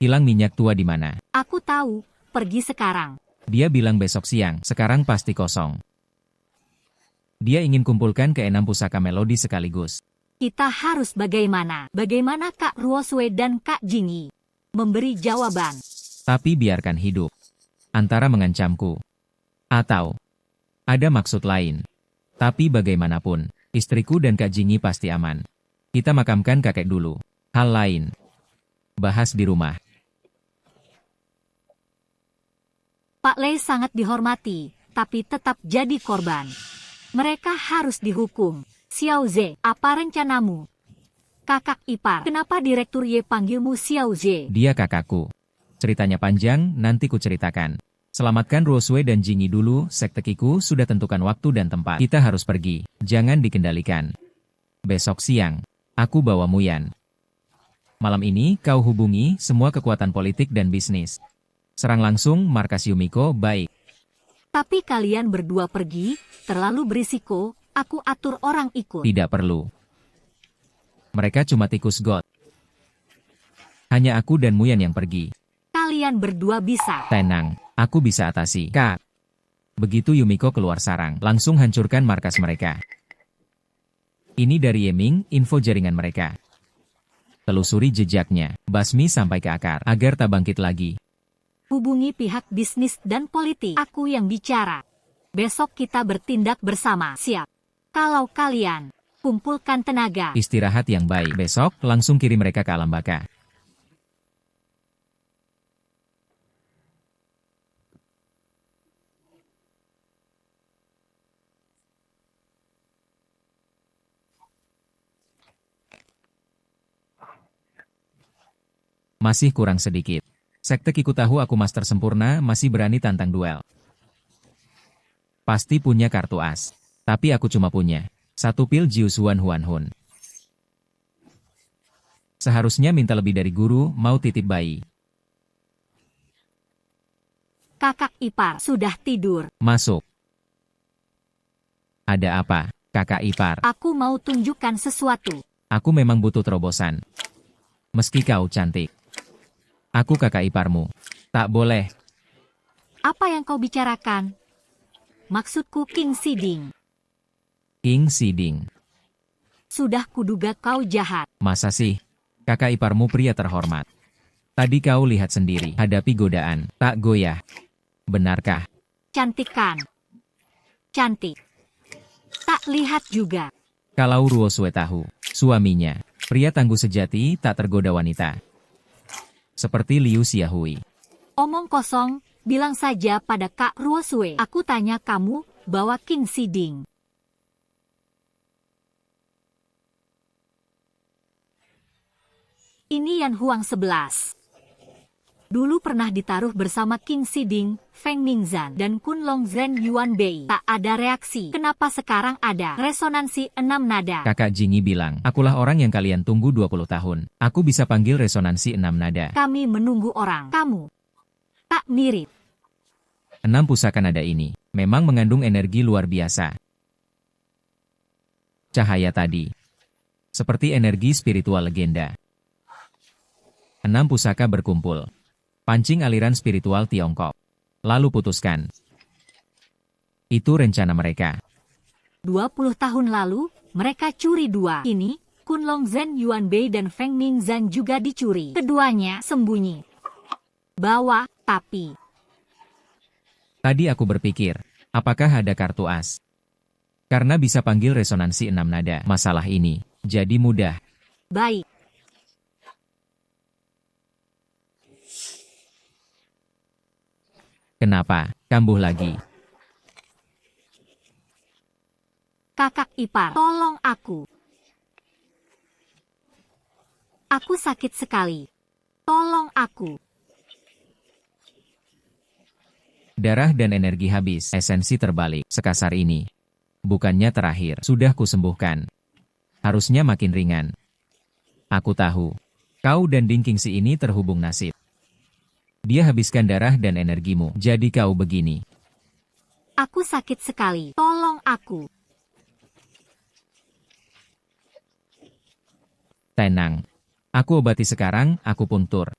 Hilang minyak tua di mana? Aku tahu, pergi sekarang. Dia bilang besok siang, sekarang pasti kosong. Dia ingin kumpulkan ke-6 pusaka melodi sekaligus. Kita harus bagaimana? Bagaimana Kak Ruosue dan Kak Jingyi? Memberi jawaban. Tapi biarkan hidup. Antara mengancamku. Atau ada maksud lain. Tapi bagaimanapun, istriku dan Kak Jingyi pasti aman. Kita makamkan kakek dulu. Hal lain. Bahas di rumah. Pak Lei sangat dihormati, tapi tetap jadi korban. Mereka harus dihukum. Xiao Ze, apa rencanamu? Kakak ipar, kenapa Direktur Ye panggilmu Xiao Ze? Dia kakakku. Ceritanya panjang, nanti ku ceritakan. Selamatkan Ruosue dan Jingyi dulu, sekte Kiku sudah tentukan waktu dan tempat. Kita harus pergi, jangan dikendalikan. Besok siang, aku bawa Muyan. Malam ini kau hubungi semua kekuatan politik dan bisnis. Serang langsung markas Yumiko, baik. Tapi kalian berdua pergi, terlalu berisiko, aku atur orang ikut. Tidak perlu. Mereka cuma tikus got. Hanya aku dan Muyan yang pergi. Kalian berdua bisa. Tenang, aku bisa atasi. Kak. Begitu Yumiko keluar sarang, langsung hancurkan markas mereka. Ini dari Yeming, info jaringan mereka. Telusuri jejaknya, basmi sampai ke akar, agar tak bangkit lagi. Hubungi pihak bisnis dan politik. Aku yang bicara. Besok kita bertindak bersama. Siap. Kalau kalian kumpulkan tenaga. Istirahat yang baik. Besok, langsung kirim mereka ke alam baka. Masih kurang sedikit. Sekte Kiku tahu aku master sempurna masih berani tantang duel. Pasti punya kartu as. Tapi aku cuma punya satu pil Jius Huan Huan Hun. Seharusnya minta lebih dari guru, mau titip bayi. Kakak ipar sudah tidur. Masuk. Ada apa, kakak ipar? Aku mau tunjukkan sesuatu. Aku memang butuh terobosan. Meski kau cantik. Aku kakak iparmu. Tak boleh. Apa yang kau bicarakan? Maksudku King Siding. King Siding. Sudah kuduga kau jahat. Masa sih? Kakak iparmu pria terhormat. Tadi kau lihat sendiri, hadapi godaan, tak goyah. Benarkah? Cantik kan? Cantik. Tak lihat juga. Kalau Ruosue tahu, suaminya, pria tangguh sejati tak tergoda wanita. Seperti Liu Xiaohui. Omong kosong, bilang saja pada Kak Ruosue. Aku tanya kamu, bawa King Siding. Ini Yan Huang 11. Dulu pernah ditaruh bersama King Siding, Feng Mingzan, dan Kunlong Zhen Yuan Bei. Tak ada reaksi. Kenapa sekarang ada resonansi 6 nada? Kakak Jingi bilang, akulah orang yang kalian tunggu 20 tahun. Aku bisa panggil resonansi 6 nada. Kami menunggu orang. Kamu tak mirip. 6 pusaka nada ini memang mengandung energi luar biasa. Cahaya tadi seperti energi spiritual legenda. 6 pusaka berkumpul. Pancing aliran spiritual Tiongkok. Lalu putuskan. Itu rencana mereka. 20 tahun lalu, mereka curi 2. Ini, Kunlong Zhen Yuan Bei dan Feng Mingzan juga dicuri. Keduanya sembunyi. Bawa, tapi Tadi aku berpikir, apakah ada kartu as? Karena bisa panggil resonansi 6 nada. Masalah ini jadi mudah. baik. Kenapa? Kambuh lagi. Kakak ipar, tolong aku. Aku sakit sekali. Tolong aku. Darah dan energi habis, esensi terbalik, sekasar ini. Bukannya terakhir, sudah kusembuhkan. Harusnya makin ringan. Aku tahu, kau dan Dingkingsi ini terhubung nasib. Dia habiskan darah dan energimu, jadi kau begini. Aku sakit sekali. Tolong aku. Tenang. Aku obati sekarang, aku puntur.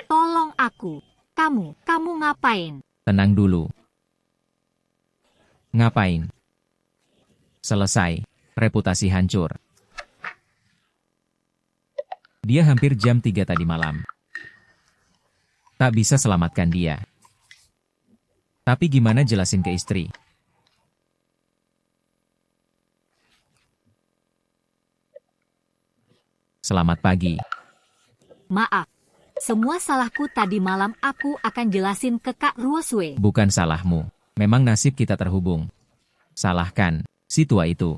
Tolong aku. Kamu ngapain? Tenang dulu. Ngapain? Selesai. Reputasi hancur. Dia hampir jam 3 tadi malam. Tak bisa selamatkan dia. Tapi gimana jelasin ke istri? Selamat pagi. Maaf. Semua salahku tadi malam. Aku akan jelasin ke Kak Ruosue. Bukan salahmu. Memang nasib kita terhubung. Salahkan si tua itu.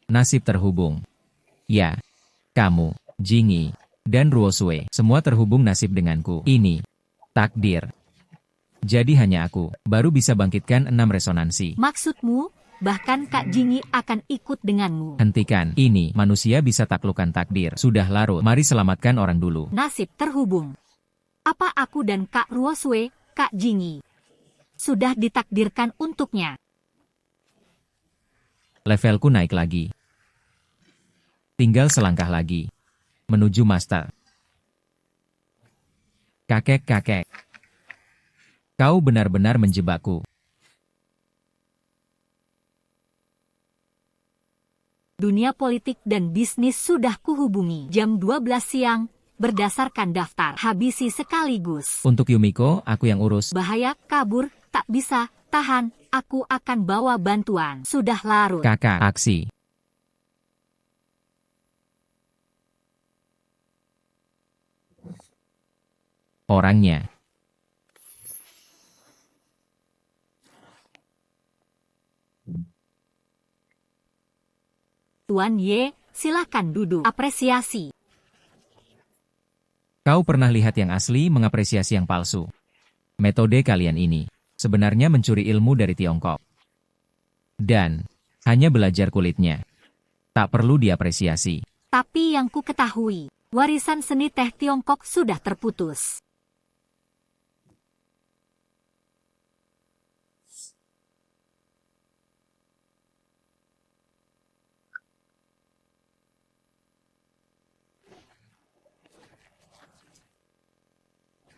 Nasib terhubung. Ya, kamu, Jingi, dan Ruosue, semua terhubung nasib denganku. Ini takdir. Jadi hanya aku, baru bisa bangkitkan 6 resonansi. Maksudmu, bahkan Kak Jingi akan ikut denganmu. Hentikan, ini manusia bisa taklukkan takdir. Sudah larut, mari selamatkan orang dulu. Nasib terhubung. Apa aku dan Kak Ruosue, Kak Jingi, sudah ditakdirkan untuknya? Levelku naik lagi. Tinggal selangkah lagi. Menuju master. Kakek-kakek. Kau benar-benar menjebakku. Dunia politik dan bisnis sudah kuhubungi. Jam 12 siang, berdasarkan daftar. Habisi sekaligus. Untuk Yumiko, aku yang urus. Bahaya, kabur, tak bisa, tahan, aku akan bawa bantuan. Sudah larut. Kakak, aksi. Orangnya. Tuan Ye, silakan duduk. Apresiasi. Kau pernah lihat yang asli mengapresiasi yang palsu. Metode kalian ini sebenarnya mencuri ilmu dari Tiongkok. Dan hanya belajar kulitnya. Tak perlu diapresiasi. Tapi yang ku ketahui, warisan seni teh Tiongkok sudah terputus.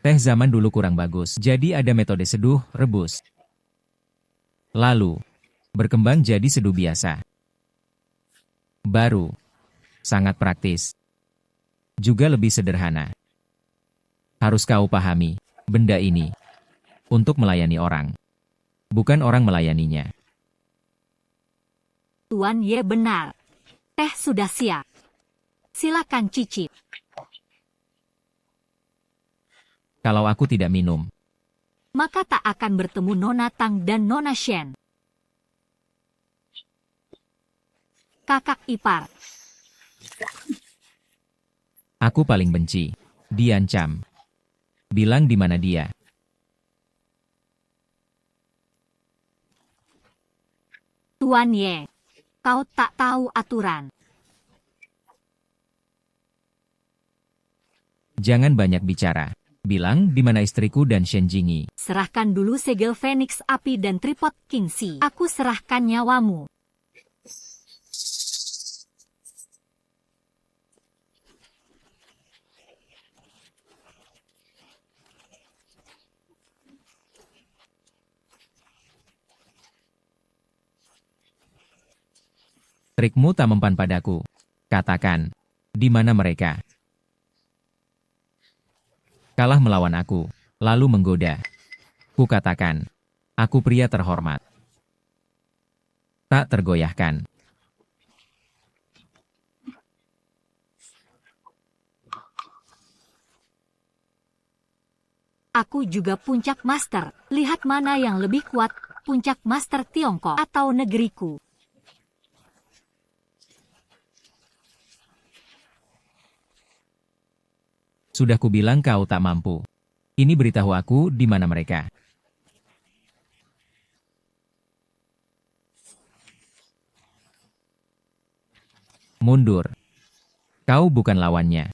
Teh zaman dulu kurang bagus, jadi ada metode seduh, rebus. Lalu, berkembang jadi seduh biasa. Baru, sangat praktis. Juga lebih sederhana. Harus kau pahami, benda ini untuk melayani orang. Bukan orang melayaninya. Tuan Ye benar. Teh sudah siap. Silakan cicip. Kalau aku tidak minum, Maka tak akan bertemu Nona Tang dan Nona Shen. Kakak ipar. aku paling benci. Diancam. Bilang di mana dia. Tuan Ye, kau tak tahu aturan. Jangan banyak bicara. Bilang di mana istriku dan Shen Jingyi. Serahkan dulu segel Phoenix api dan tripod Kingxi. Aku serahkan nyawamu. Trikmu tak mempan padaku. Katakan, di mana mereka? Kalah melawan aku, lalu menggoda. Ku katakan, aku pria terhormat. Tak tergoyahkan. Aku juga puncak master. Lihat mana yang lebih kuat, puncak master Tiongkok atau negeriku. Sudah kubilang kau tak mampu. Ini beritahu aku di mana mereka. Mundur. Kau bukan lawannya.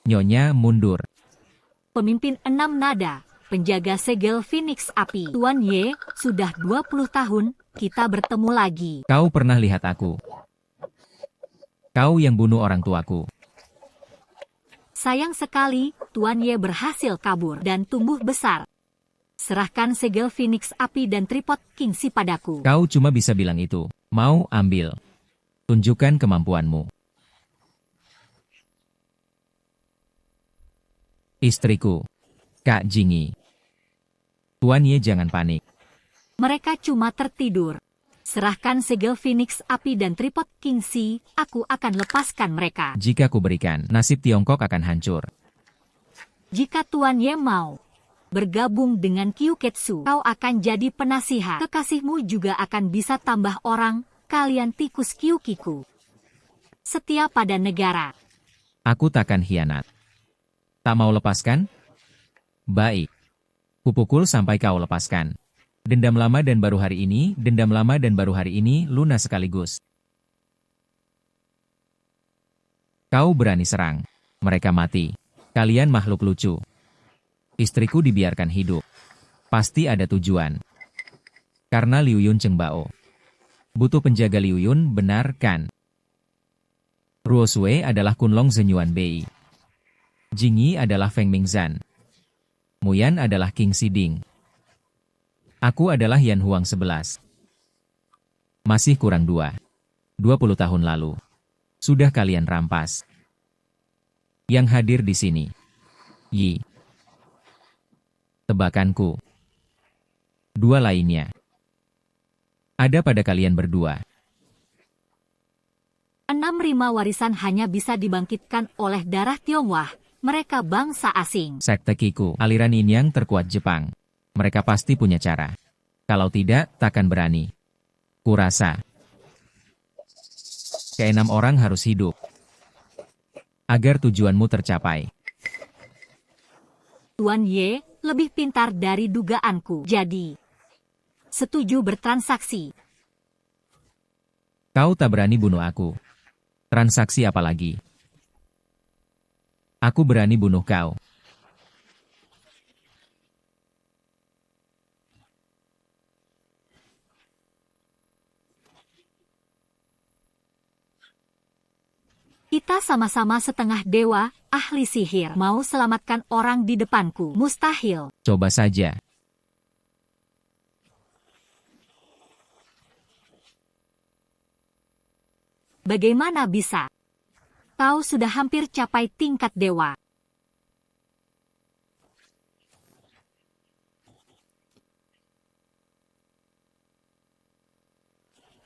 Nyonya mundur. Pemimpin 6 nada. Penjaga segel Phoenix api. Tuan Ye, sudah 20 tahun, kita bertemu lagi. Kau pernah lihat aku. Kau yang bunuh orang tuaku. Sayang sekali, Tuan Ye berhasil kabur dan tumbuh besar. Serahkan segel Phoenix api dan tripod Kingxi padaku. Kau cuma bisa bilang itu. Mau ambil. Tunjukkan kemampuanmu. Istriku. Kak Jingyi. Tuan Ye jangan panik. Mereka cuma tertidur. Serahkan segel Phoenix api dan tripod Kingxi, aku akan lepaskan mereka. Jika ku berikan, nasib Tiongkok akan hancur. Jika Tuan Ye mau bergabung dengan Kyuketsu, kau akan jadi penasihat. Kekasihmu juga akan bisa tambah orang, kalian tikus Kyukiku. Setia pada negara. Aku takkan hianat. Tak mau lepaskan? Baik. Kupukul sampai kau lepaskan. Dendam lama dan baru hari ini, dendam lama dan baru hari ini, lunas sekaligus. Kau berani serang. Mereka mati. Kalian makhluk lucu. Istriku dibiarkan hidup. Pasti ada tujuan. Karena Liu Yun Cheng Bao. Butuh penjaga Liu Yun, benar kan? Ruo Sui adalah Kunlong Zenyuan Bei. Jingyi adalah Feng Mingzan. Muyan adalah King Siding. Aku adalah Yan Huang 11. Masih kurang 20 tahun lalu. Sudah kalian rampas. Yang hadir di sini. Yi. Tebakanku. 2 lainnya. Ada pada kalian berdua. 6 rima warisan hanya bisa dibangkitkan oleh darah Tionghoa. Mereka bangsa asing. Sekte Kiku, aliran Yin Yang terkuat Jepang. Mereka pasti punya cara. Kalau tidak, takkan berani. Kurasa. Ke-6 orang harus hidup. Agar tujuanmu tercapai. Tuan Ye lebih pintar dari dugaanku. Jadi, setuju bertransaksi. Kau tak berani bunuh aku. Transaksi apa lagi? Aku berani bunuh kau. Kita sama-sama setengah dewa, ahli sihir. Mau selamatkan orang di depanku. Mustahil. Coba saja. Bagaimana bisa? Kau sudah hampir capai tingkat dewa.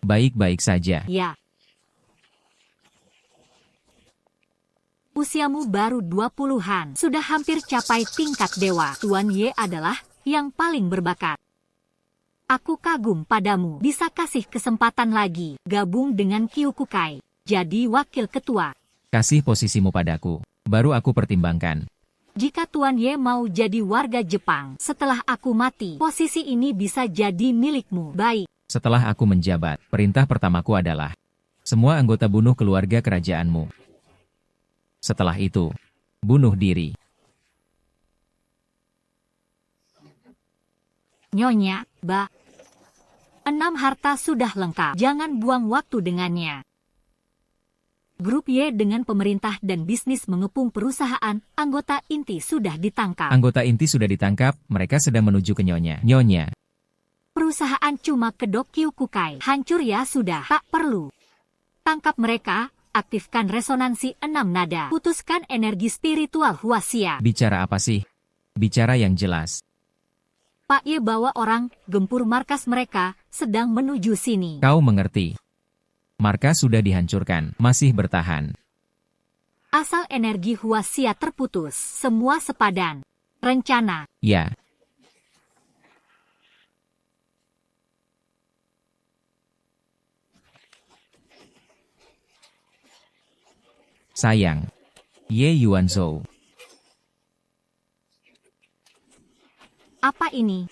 Baik-baik saja. Ya. Usiamu baru 20-an, sudah hampir capai tingkat dewa. Tuan Ye adalah yang paling berbakat. Aku kagum padamu. Bisa kasih kesempatan lagi. Gabung dengan Kyokukai. Jadi wakil ketua. Kasih posisimu padaku. Baru aku pertimbangkan. Jika Tuan Ye mau jadi warga Jepang, setelah aku mati, posisi ini bisa jadi milikmu. Baik. Setelah aku menjabat, perintah pertamaku adalah semua anggota bunuh keluarga kerajaanmu. Setelah itu, bunuh diri. Nyonya, 6 harta sudah lengkap. Jangan buang waktu dengannya. Grup Y dengan pemerintah dan bisnis mengepung perusahaan, anggota inti sudah ditangkap. Anggota inti sudah ditangkap, mereka sedang menuju ke Nyonya. Nyonya, Perusahaan cuma kedok Kyokukai. Hancur ya sudah, tak perlu. Tangkap mereka, aktifkan resonansi 6 nada. Putuskan energi spiritual Huaxia. bicara apa sih? Bicara yang jelas. Pak Ye bawa orang, gempur markas mereka, sedang menuju sini. Kau mengerti. Markas sudah dihancurkan, masih bertahan. Asal energi Huaxia terputus, semua sepadan. Rencana. Ya. Sayang. Ye Yuanzhou. Apa ini?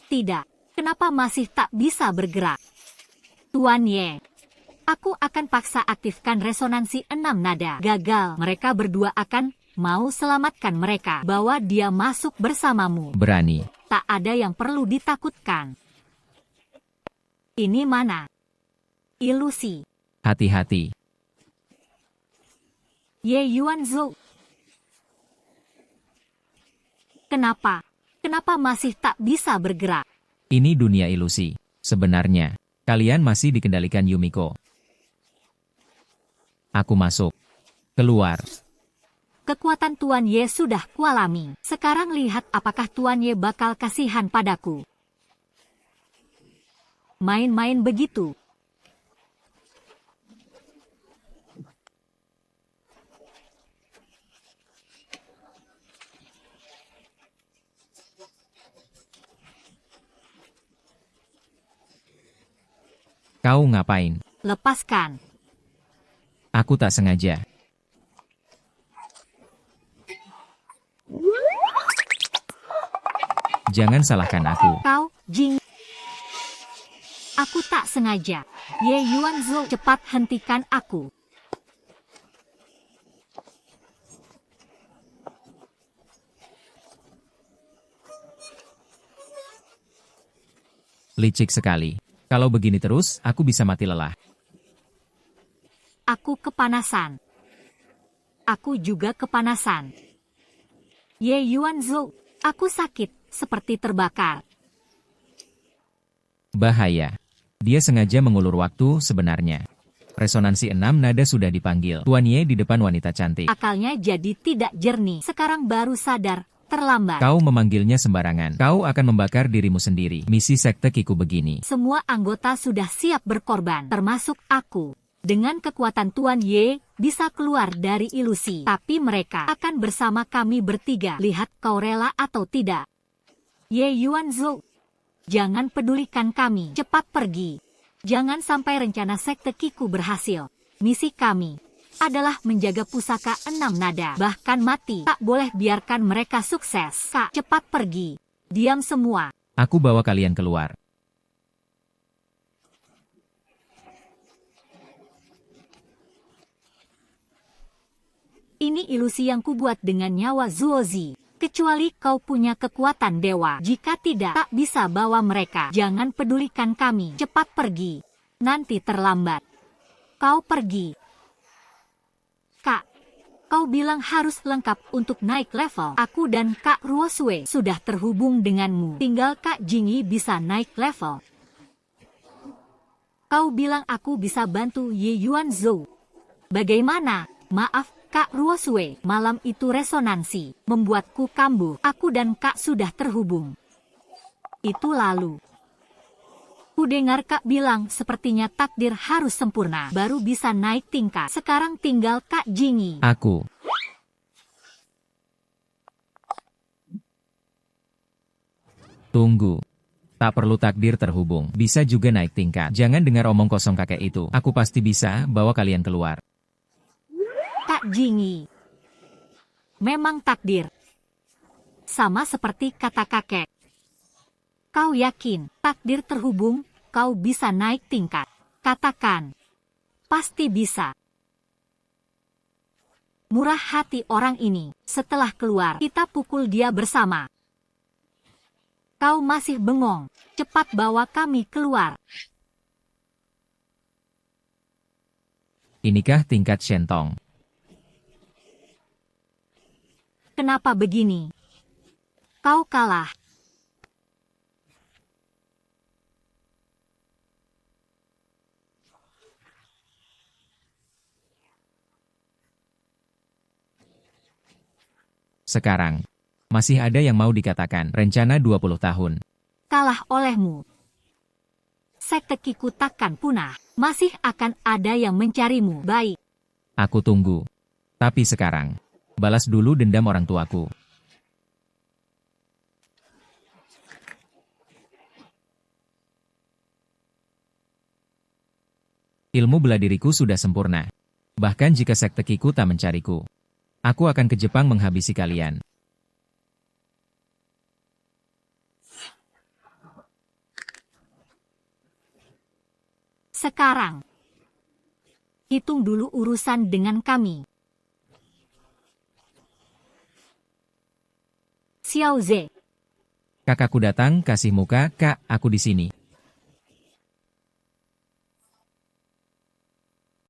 Tidak. Kenapa masih tak bisa bergerak? Tuan Ye. Aku akan paksa aktifkan resonansi 6 nada. Gagal. Mereka berdua akan mau selamatkan mereka. Bawa dia masuk bersamamu. Berani. Tak ada yang perlu ditakutkan. Ini mana? Ilusi. Hati-hati. Ye Yuanzhou. Kenapa? Kenapa masih tak bisa bergerak? Ini dunia ilusi. Sebenarnya, kalian masih dikendalikan Yumiko. Aku masuk. Keluar. Kekuatan Tuan Ye sudah kualami. Sekarang lihat apakah Tuan Ye bakal kasihan padaku. Main-main begitu. Kau ngapain? Lepaskan. Aku tak sengaja. Jangan salahkan aku. Kau, Jing. Aku tak sengaja. Ye Yuanzhou, cepat hentikan aku. Licik sekali. Kalau begini terus, aku bisa mati lelah. Aku kepanasan. Aku juga kepanasan. Ye Yuanzhou, aku sakit, seperti terbakar. Bahaya. Dia sengaja mengulur waktu sebenarnya. Resonansi 6 nada sudah dipanggil. Tuan Ye di depan wanita cantik. Akalnya jadi tidak jernih. Sekarang baru sadar, terlambat. Kau memanggilnya sembarangan. Kau akan membakar dirimu sendiri. Misi sekte Kiku begini. Semua anggota sudah siap berkorban, termasuk aku. Dengan kekuatan Tuan Ye, bisa keluar dari ilusi. Tapi mereka akan bersama kami bertiga. Lihat kau rela atau tidak. Ye Yuanzhou, jangan pedulikan kami. Cepat pergi. Jangan sampai rencana sekte Kiku berhasil. Misi kami adalah menjaga pusaka 6 nada. Bahkan mati. Tak boleh biarkan mereka sukses. Kak, cepat pergi. Diam semua. Aku bawa kalian keluar. Ini ilusi yang kubuat dengan nyawa Zuozi. Kecuali kau punya kekuatan dewa. Jika tidak, tak bisa bawa mereka. Jangan pedulikan kami. Cepat pergi. Nanti terlambat. Kau pergi. Kak, kau bilang harus lengkap untuk naik level. Aku dan Kak Ruosue sudah terhubung denganmu. Tinggal Kak Jingyi bisa naik level. Kau bilang aku bisa bantu Ye Yuanzhou. Bagaimana? Maaf, Kak Ruosue, malam itu resonansi membuatku kambuh. Aku dan Kak sudah terhubung. Itu lalu. Ku dengar Kak bilang sepertinya takdir harus sempurna baru bisa naik tingkat. Sekarang tinggal Kak Jingyi. Aku. Tunggu. Tak perlu takdir terhubung. Bisa juga naik tingkat. Jangan dengar omong kosong kakek itu. Aku pasti bisa bawa kalian keluar. Kak Jingyi. Memang takdir. Sama seperti kata kakek. Kau yakin takdir terhubung, kau bisa naik tingkat? Katakan. Pasti bisa. Murah hati orang ini. Setelah keluar, kita pukul dia bersama. Kau masih bengong. Cepat bawa kami keluar. Inikah tingkat Shentong? Kenapa begini? Kau kalah. Sekarang. Masih ada yang mau dikatakan. Rencana 20 tahun. Kalah olehmu. Sekte Kiku takkan punah. Masih akan ada yang mencarimu. Baik. Aku tunggu. Tapi sekarang. Balas dulu dendam orang tuaku. Ilmu bela diriku sudah sempurna. Bahkan jika sekte Kiku tak mencariku, aku akan ke Jepang menghabisi kalian. Sekarang. Hitung dulu urusan dengan kami. Xiao Ze. Kakakku datang kasih muka, Kak, aku di sini.